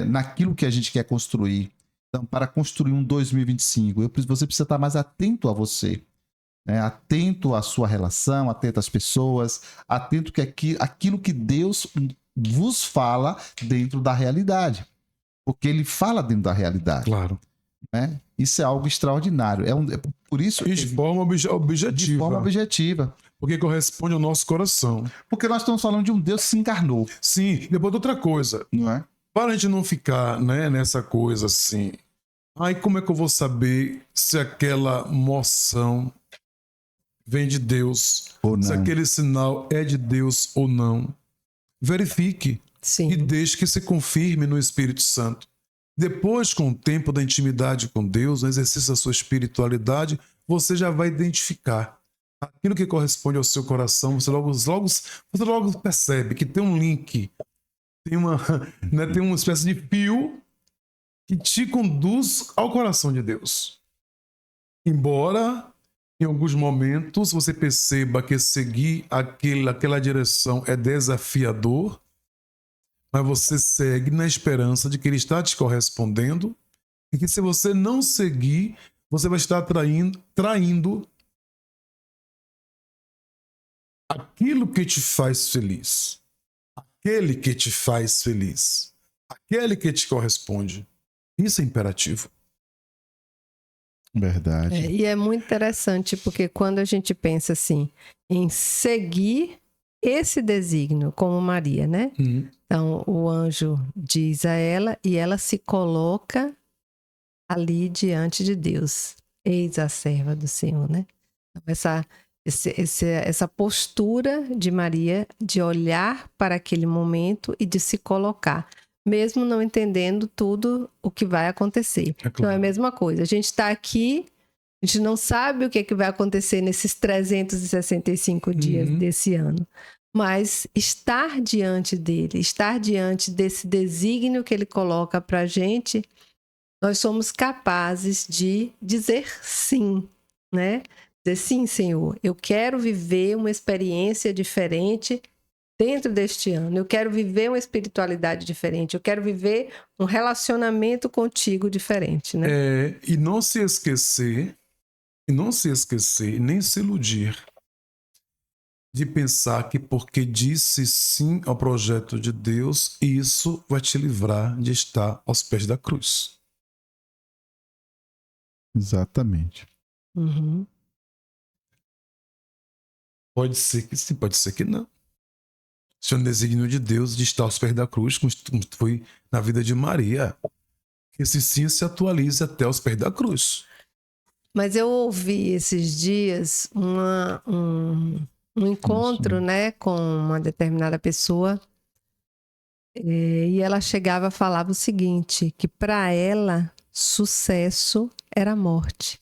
naquilo que a gente quer construir. Então, para construir um 2025, você precisa estar mais atento a você, né? Atento à sua relação, atento às pessoas, atento àquilo que Deus vos fala dentro da realidade. Porque Ele fala dentro da realidade. Claro. Né? Isso é algo extraordinário. Por isso E de forma objetiva. De forma objetiva. Porque corresponde ao nosso coração. Porque nós estamos falando de um Deus que se encarnou. Sim, depois outra coisa. Não é? Para a gente não ficar, né, nessa coisa assim. Ai, como é que eu vou saber se aquela moção vem de Deus? Ou não. Se aquele sinal é de Deus ou não? Verifique. Sim. E deixe que se confirme no Espírito Santo. Depois, com o tempo da intimidade com Deus, no exercício da sua espiritualidade, você já vai identificar aquilo que corresponde ao seu coração. Você logo percebe que tem um link, tem uma espécie de fio que te conduz ao coração de Deus. Embora, em alguns momentos, você perceba que seguir aquela direção é desafiador, mas você segue na esperança de que Ele está te correspondendo e que se você não seguir, você vai estar traindo aquilo que te faz feliz, aquele que te faz feliz, aquele que te corresponde. Isso é imperativo. Verdade. E é muito interessante porque quando a gente pensa assim em seguir esse desígnio como Maria, né? Então, o anjo diz a ela e ela se coloca ali diante de Deus. Eis a serva do Senhor, né? Então, essa postura de Maria de olhar para aquele momento e de se colocar, mesmo não entendendo tudo o que vai acontecer. É claro. Então, é a mesma coisa. A gente está aqui, a gente não sabe o que vai acontecer nesses 365 dias desse ano. Mas estar diante dele, estar diante desse desígnio que ele coloca para a gente, nós somos capazes de dizer sim, né? Dizer sim, Senhor, eu quero viver uma experiência diferente dentro deste ano. Eu quero viver uma espiritualidade diferente. Eu quero viver um relacionamento contigo diferente, né? E não se esquecer, nem se iludir de pensar que porque disse sim ao projeto de Deus, isso vai te livrar de estar aos pés da cruz. Exatamente. Pode ser que sim, pode ser que não. Isso é um desígnio de Deus de estar aos pés da cruz, como foi na vida de Maria. Que esse sim se atualize até aos pés da cruz. Mas eu ouvi esses dias um encontro, né, com uma determinada pessoa, e ela chegava e falava o seguinte, que para ela sucesso era morte.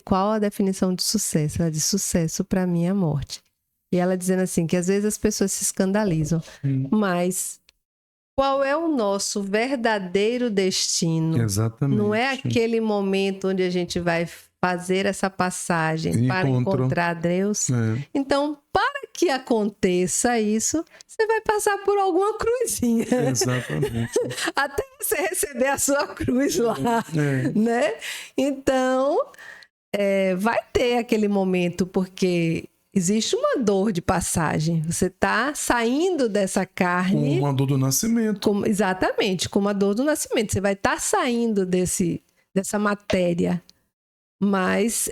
Qual a definição de sucesso? Ela diz, sucesso para mim é a morte. E ela dizendo assim, que às vezes as pessoas se escandalizam, mas qual é o nosso verdadeiro destino? Exatamente. Não é aquele momento onde a gente vai fazer essa passagem para encontrar Deus. Então, para que aconteça isso, você vai passar por alguma cruzinha. Exatamente. Até você receber a sua cruz lá, né? Então, vai ter aquele momento, porque existe uma dor de passagem. Você está saindo dessa carne. Uma dor do nascimento. Exatamente, como a dor do nascimento. Você vai estar saindo dessa matéria. Mas,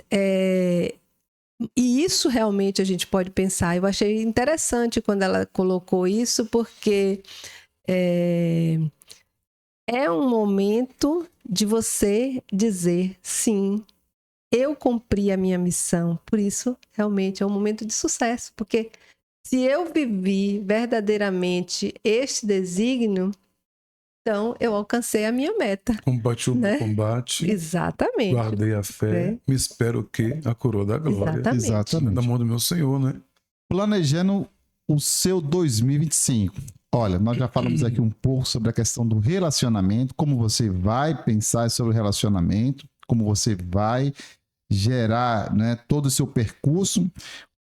e isso realmente a gente pode pensar. Eu achei interessante quando ela colocou isso, porque é um momento de você dizer sim. Eu cumpri a minha missão, por isso realmente é um momento de sucesso, porque se eu vivi verdadeiramente este desígnio, então eu alcancei a minha meta. Combati o bom combate. Exatamente. Guardei a fé. Me espero o quê? A coroa da glória. Exatamente. Da mão do meu Senhor, né? Planejando o seu 2025. Olha, nós já falamos aqui um pouco sobre a questão do relacionamento, como você vai pensar sobre o relacionamento, como você vai gerar, né, todo o seu percurso,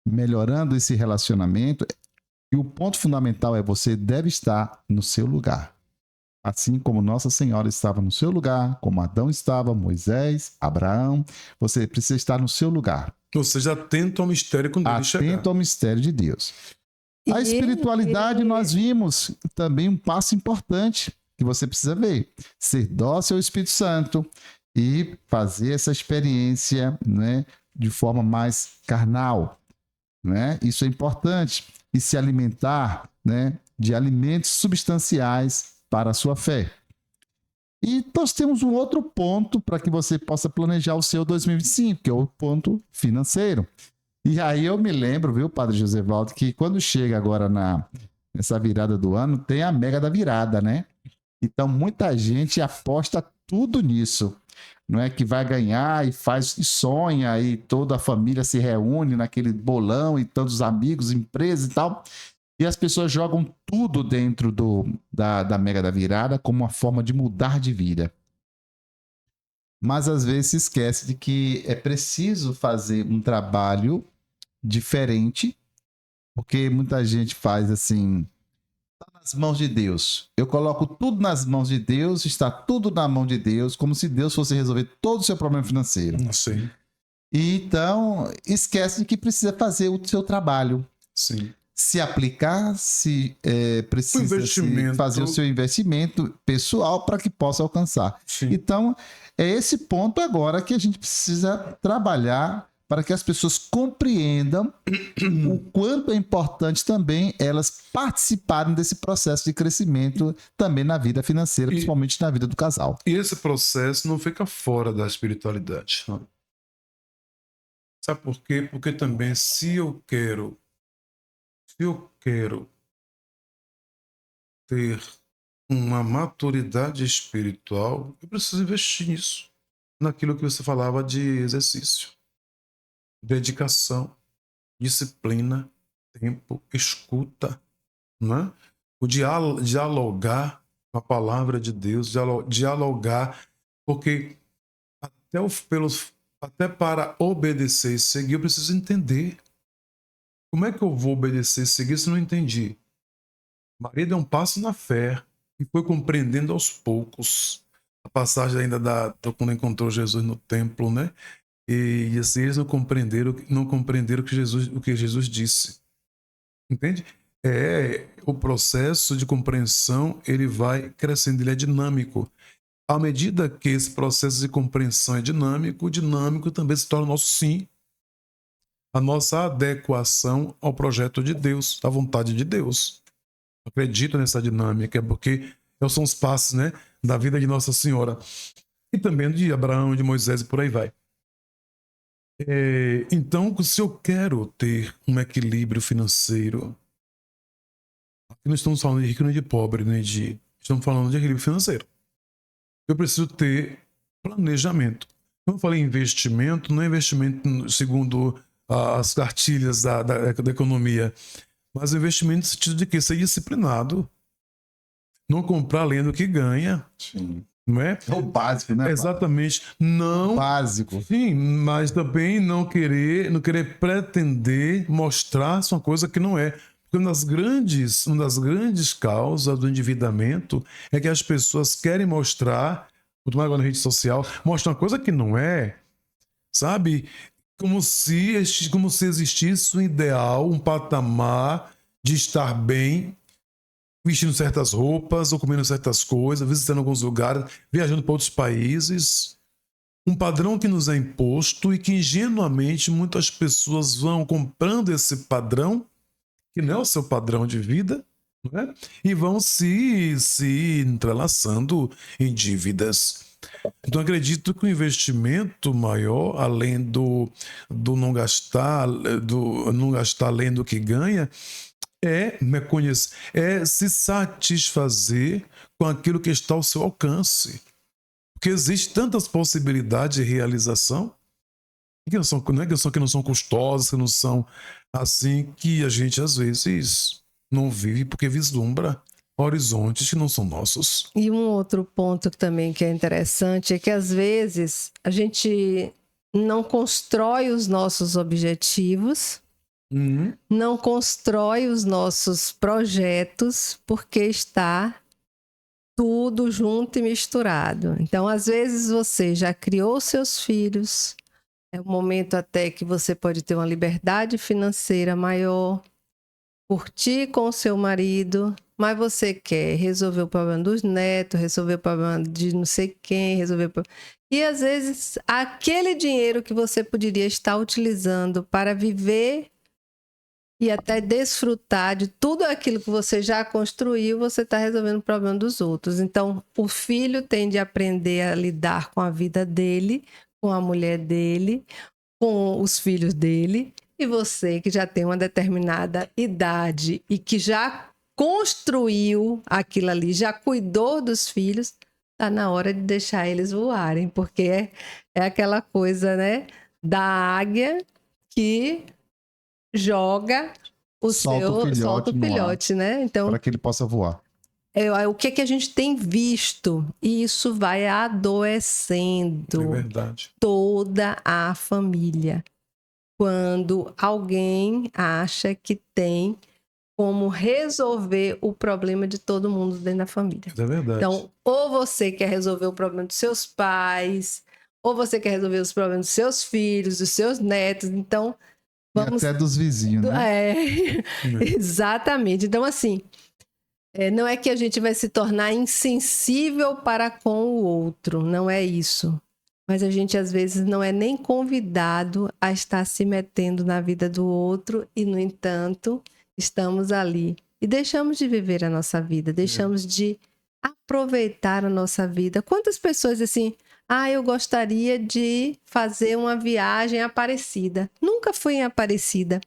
melhorando esse relacionamento. E o ponto fundamental é você deve estar no seu lugar. Assim como Nossa Senhora estava no seu lugar, como Adão estava, Moisés, Abraão, você precisa estar no seu lugar. Ou seja, atento ao mistério quando ele chegar. Atento ao mistério de Deus. A espiritualidade, nós vimos também um passo importante que você precisa ver. Ser dócil ao Espírito Santo e fazer essa experiência, né, de forma mais carnal, né? Isso é importante. E se alimentar, né, de alimentos substanciais para a sua fé. E nós temos um outro ponto para que você possa planejar o seu 2025, que é o ponto financeiro. E aí eu me lembro, viu, Padre Josevaldo, que quando chega agora nessa virada do ano, tem a mega da virada, né? Então muita gente aposta tudo nisso, não é? Que vai ganhar e faz e sonha, e toda a família se reúne naquele bolão e tantos amigos, empresas e tal. E as pessoas jogam tudo dentro da mega da virada como uma forma de mudar de vida. Mas às vezes se esquece de que é preciso fazer um trabalho diferente, porque muita gente faz assim, está nas mãos de Deus. Eu coloco tudo nas mãos de Deus, está tudo na mão de Deus, como se Deus fosse resolver todo o seu problema financeiro. Sim. E então, esquece de que precisa fazer o seu trabalho. Sim. Se aplicar, precisa fazer o seu investimento pessoal para que possa alcançar. Sim. Então, é esse ponto agora que a gente precisa trabalhar para que as pessoas compreendam o quanto é importante também elas participarem desse processo de crescimento também na vida financeira, principalmente na vida do casal. E esse processo não fica fora da espiritualidade. Sabe por quê? Porque também se eu quero ter uma maturidade espiritual, eu preciso investir nisso, naquilo que você falava de exercício, dedicação, disciplina, tempo, escuta, né? O dialogar com a palavra de Deus, dialogar, porque até para obedecer e seguir, eu preciso entender. Como é que eu vou obedecer e seguir se não entendi? Maria deu um passo na fé e foi compreendendo aos poucos. A passagem ainda quando encontrou Jesus no templo, né? E assim, eles não compreenderam o que Jesus disse. Entende? O processo de compreensão, ele vai crescendo, ele é dinâmico. À medida que esse processo de compreensão é dinâmico, o dinâmico também se torna nosso sim. A nossa adequação ao projeto de Deus, à vontade de Deus. Eu acredito nessa dinâmica, porque são os passos, né, da vida de Nossa Senhora. E também de Abraão, de Moisés e por aí vai. Então, se eu quero ter um equilíbrio financeiro, aqui não estamos falando de rico nem de pobre, estamos falando de equilíbrio financeiro. Eu preciso ter planejamento. Quando eu falei investimento, não é investimento segundo as cartilhas da economia, mas investimento no sentido de que ser disciplinado, não comprar além do que ganha. Sim. Não é? É o básico, né? Exatamente. Não. Básico. Sim, mas também não querer pretender mostrar-se uma coisa que não é. Porque uma das grandes causas do endividamento é que as pessoas querem mostrar, muito mais agora na rede social, mostrar uma coisa que não é, sabe? como se existisse um ideal, um patamar de estar bem, vestindo certas roupas ou comendo certas coisas, visitando alguns lugares, viajando para outros países. Um padrão que nos é imposto e que ingenuamente muitas pessoas vão comprando esse padrão, que não é o seu padrão de vida, não é? E vão se entrelaçando em dívidas. Então acredito que o investimento maior, além do não gastar, além do que ganha, é se satisfazer com aquilo que está ao seu alcance. Porque existem tantas possibilidades de realização que não são custosas, que não são assim, que a gente às vezes não vive porque vislumbra horizontes que não são nossos. E um outro ponto também que é interessante é que às vezes a gente não constrói os nossos objetivos, não constrói os nossos projetos porque está tudo junto e misturado. Então, às vezes você já criou seus filhos, é um momento até que você pode ter uma liberdade financeira maior, curtir com o seu marido, mas você quer resolver o problema dos netos, resolver o problema de não sei quem, E às vezes aquele dinheiro que você poderia estar utilizando para viver e até desfrutar de tudo aquilo que você já construiu, você está resolvendo o problema dos outros. Então, o filho tem de aprender a lidar com a vida dele, com a mulher dele, com os filhos dele, e você que já tem uma determinada idade e que já construiu aquilo ali, já cuidou dos filhos, está na hora de deixar eles voarem, porque é aquela coisa, né, da águia que joga solta o filhote, né? Então, para que ele possa voar. O que a gente tem visto? E isso vai adoecendo toda a família. Quando alguém acha que tem como resolver o problema de todo mundo dentro da família. É verdade. Então, ou você quer resolver o problema dos seus pais, ou você quer resolver os problemas dos seus filhos, dos seus netos. Então, e até dos vizinhos, né? Exatamente. Então, assim, não é que a gente vai se tornar insensível para com o outro, não é isso. Mas a gente, às vezes, não é nem convidado a estar se metendo na vida do outro e, no entanto, estamos ali. E deixamos de viver a nossa vida, deixamos de aproveitar a nossa vida. Quantas pessoas, assim... eu gostaria de fazer uma viagem a Aparecida. Nunca fui em Aparecida.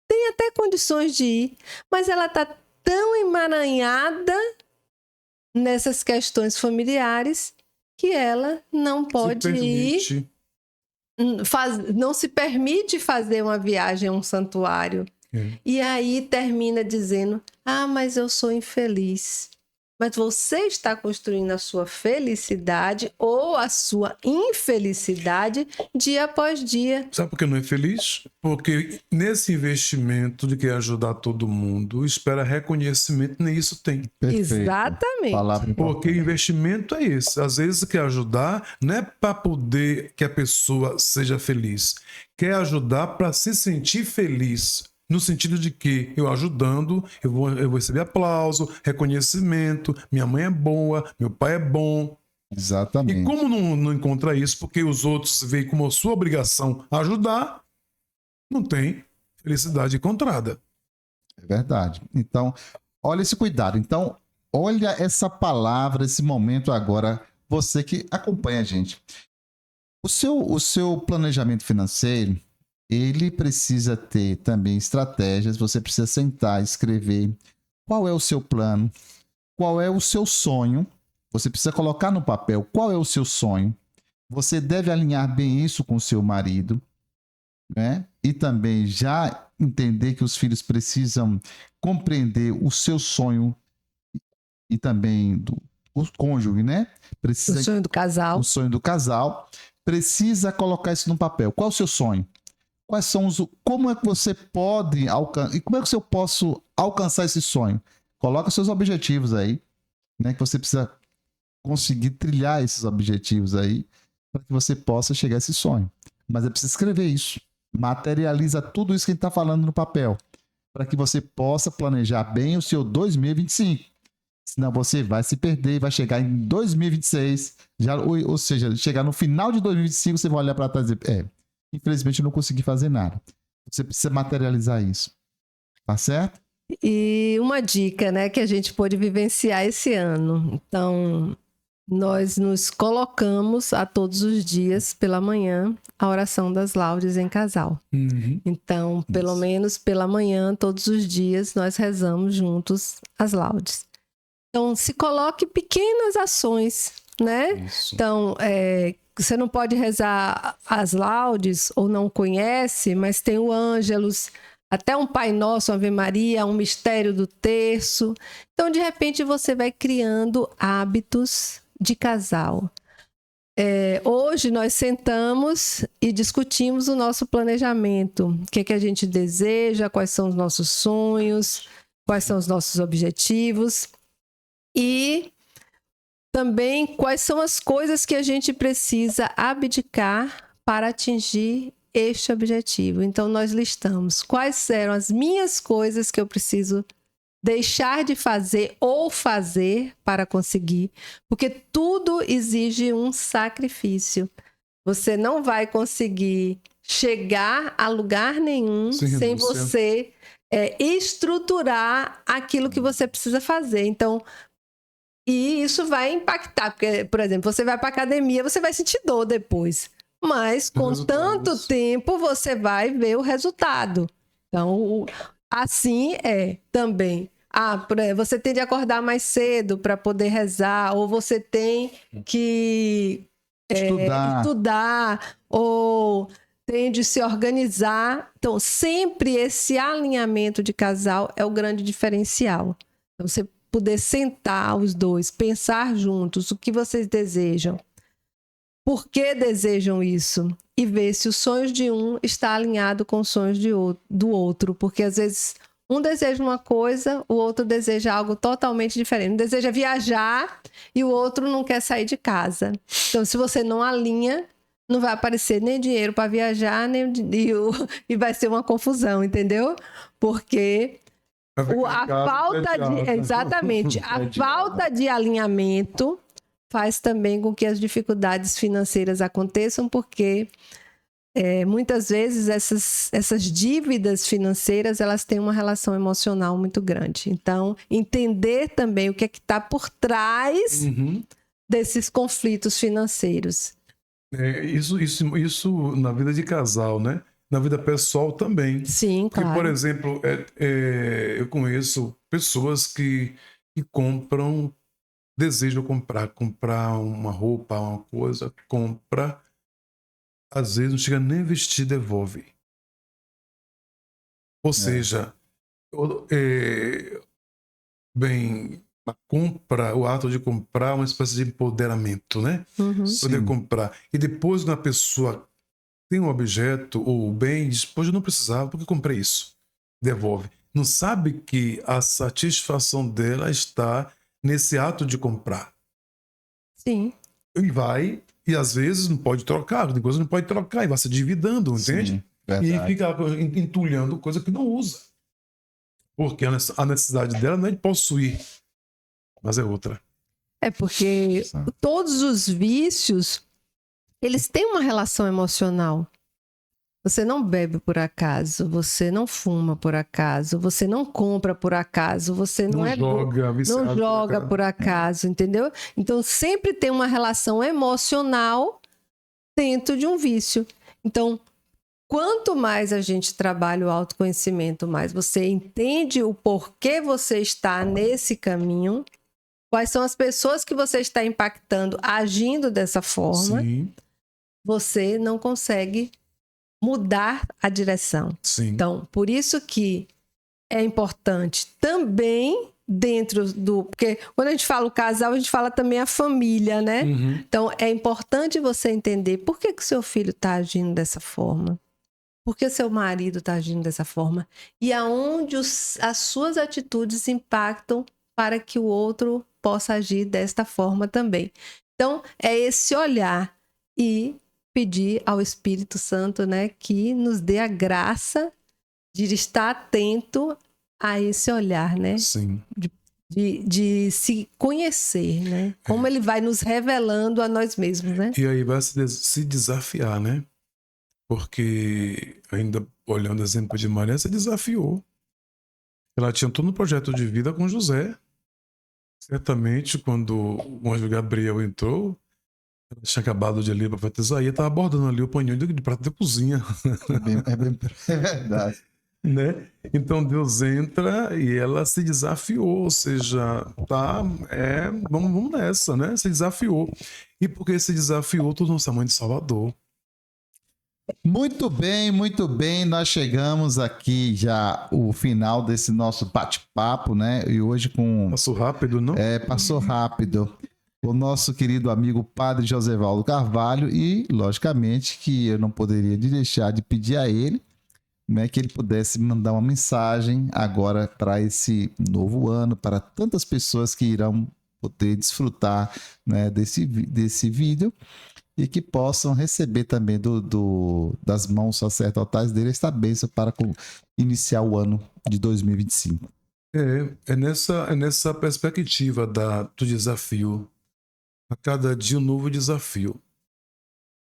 Tem até condições de ir, mas ela está tão emaranhada nessas questões familiares que ela não pode ir. Não se permite fazer uma viagem a um santuário. E aí termina dizendo, mas eu sou infeliz. Mas você está construindo a sua felicidade ou a sua infelicidade dia após dia. Sabe por que não é feliz? Porque nesse investimento de querer ajudar todo mundo, espera reconhecimento, nem isso tem. Perfeito. Exatamente. Porque o investimento é esse. Às vezes quer ajudar, não é para poder que a pessoa seja feliz. Quer ajudar para se sentir feliz. No sentido de que eu ajudando, eu vou receber aplauso, reconhecimento, minha mãe é boa, meu pai é bom. Exatamente. E como não encontra isso, porque os outros veem como sua obrigação ajudar, não tem felicidade encontrada. É verdade. Então, olha esse cuidado. Então, olha essa palavra, esse momento agora, você que acompanha a gente. O seu planejamento financeiro, ele precisa ter também estratégias, você precisa sentar, escrever qual é o seu plano, qual é o seu sonho, você precisa colocar no papel qual é o seu sonho, você deve alinhar bem isso com o seu marido, né? E também já entender que os filhos precisam compreender o seu sonho e também o cônjuge, né? O sonho do casal. O sonho do casal, precisa colocar isso no papel. Qual é o seu sonho? Quais são como é que você pode alcançar, e como é que eu posso alcançar esse sonho? Coloca seus objetivos aí, né? Que você precisa conseguir trilhar esses objetivos aí para que você possa chegar a esse sonho. Mas é preciso escrever isso. Materializa tudo isso que a gente está falando no papel, para que você possa planejar bem o seu 2025. Senão você vai se perder e vai chegar em 2026, ou seja, chegar no final de 2025, você vai olhar para trás e dizer, infelizmente eu não consegui fazer nada. Você precisa materializar isso. Tá certo? E uma dica, né, que a gente pôde vivenciar esse ano. Então, nós nos colocamos a todos os dias pela manhã a oração das laudes em casal. Então, pelo menos pela manhã, todos os dias, nós rezamos juntos as laudes. Então, se coloque pequenas ações, né? Isso. Então, você não pode rezar as laudes ou não conhece, mas tem o Ângelus, até um Pai Nosso, Ave Maria, um mistério do terço. Então, de repente, você vai criando hábitos de casal. Hoje nós sentamos e discutimos o nosso planejamento. O que é que a gente deseja, quais são os nossos sonhos, quais são os nossos objetivos. E também quais são as coisas que a gente precisa abdicar para atingir este objetivo. Então, nós listamos quais eram as minhas coisas que eu preciso deixar de fazer ou fazer para conseguir, porque tudo exige um sacrifício. Você não vai conseguir chegar a lugar nenhum sem você estruturar aquilo que você precisa fazer. Então, e isso vai impactar, porque, por exemplo, você vai para a academia, você vai sentir dor depois. Mas com tanto tempo você vai ver o resultado. Então, assim também. Você tem de acordar mais cedo para poder rezar, ou você tem que estudar, ou tem de se organizar. Então, sempre esse alinhamento de casal é o grande diferencial. Então, você poder sentar os dois, pensar juntos o que vocês desejam, por que desejam isso, e ver se os sonhos de um está alinhado com os sonhos do outro, porque às vezes um deseja uma coisa, o outro deseja algo totalmente diferente. Um deseja viajar e o outro não quer sair de casa. Então, se você não alinha, não vai aparecer nem dinheiro para viajar, e vai ser uma confusão, entendeu? Porque exatamente, a falta de alinhamento faz também com que as dificuldades financeiras aconteçam, porque muitas vezes essas dívidas financeiras, elas têm uma relação emocional muito grande. Então, entender também o que é que está por trás desses conflitos financeiros. Isso na vida de casal, né? Na vida pessoal também. Sim, porque, claro. Por exemplo, eu conheço pessoas que compram, desejam comprar uma roupa, uma coisa, compra, às vezes não chega nem a vestir, devolve. Ou seja, a compra, o ato de comprar é uma espécie de empoderamento, né? Poder comprar. E depois, quando a pessoa tem um objeto ou o bem, diz, poxa, eu não precisava, porque eu comprei isso. Devolve. Não sabe que a satisfação dela está nesse ato de comprar. Sim. E às vezes não pode trocar, tem coisa que não pode trocar, e vai se dividando, entende? E fica entulhando coisa que não usa. Porque a necessidade dela não é de possuir, mas é outra. Porque todos os vícios, eles têm uma relação emocional. Você não bebe por acaso, você não fuma por acaso, você não compra por acaso, você não joga por acaso, entendeu? Então, sempre tem uma relação emocional dentro de um vício. Então, quanto mais a gente trabalha o autoconhecimento, mais você entende o porquê você está nesse caminho, quais são as pessoas que você está impactando agindo dessa forma, você não consegue mudar a direção. Então, por isso que é importante também dentro do... Porque quando a gente fala o casal, a gente fala também a família, né? Então, é importante você entender por que o seu filho está agindo dessa forma. Por que seu marido está agindo dessa forma? E aonde as suas atitudes impactam para que o outro possa agir desta forma também. Então, é esse olhar e pedir ao Espírito Santo, né, que nos dê a graça de estar atento a esse olhar, né? Sim. De se conhecer, né? Como ele vai nos revelando a nós mesmos, né? E aí vai se desafiar, né? Porque, ainda olhando o exemplo de Maria, se desafiou. Ela tinha todo um projeto de vida com José. Certamente, quando o anjo Gabriel entrou, ela tinha acabado de ler para profetizar e estava abordando ali o paninho de prato de cozinha. É verdade. Né? Então Deus entra e ela se desafiou, ou seja, vamos nessa, né? Se desafiou. E porque se desafiou, tornou-se a mãe de Salvador. Muito bem, muito bem. Nós chegamos aqui já o final desse nosso bate-papo, né? E hoje Passou rápido, não? passou rápido. O nosso querido amigo Padre Josevaldo Carvalho e, logicamente, que eu não poderia deixar de pedir a ele, né, que ele pudesse mandar uma mensagem agora para esse novo ano, para tantas pessoas que irão poder desfrutar, né, desse vídeo e que possam receber também das mãos sacerdotais dele esta bênção para iniciar o ano de 2025. É nessa perspectiva do desafio. A cada dia um novo desafio.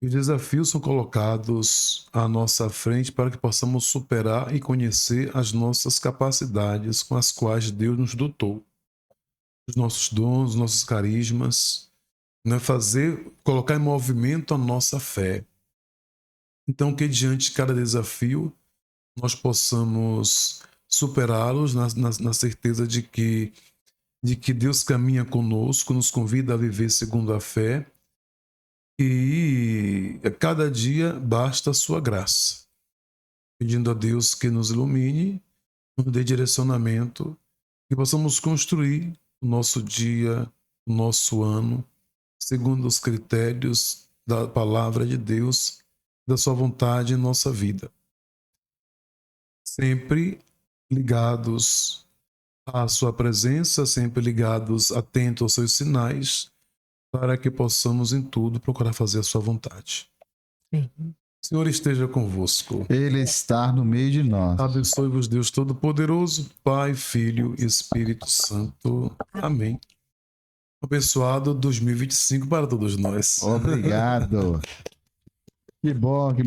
E os desafios são colocados à nossa frente para que possamos superar e conhecer as nossas capacidades com as quais Deus nos dotou. Os nossos dons, os nossos carismas, né? Colocar em movimento a nossa fé. Então, que diante de cada desafio, nós possamos superá-los na certeza de que Deus caminha conosco, nos convida a viver segundo a fé, e a cada dia basta a sua graça. Pedindo a Deus que nos ilumine, nos dê direcionamento, que possamos construir o nosso dia, o nosso ano, segundo os critérios da palavra de Deus, da sua vontade em nossa vida. Sempre ligados à sua presença, sempre ligados, atentos aos seus sinais, para que possamos em tudo procurar fazer a sua vontade. Sim. O Senhor esteja convosco. Ele está no meio de nós. Abençoe-vos Deus Todo-Poderoso, Pai, Filho e Espírito Santo. Amém. Abençoado 2025 para todos nós. Obrigado. Que bom, que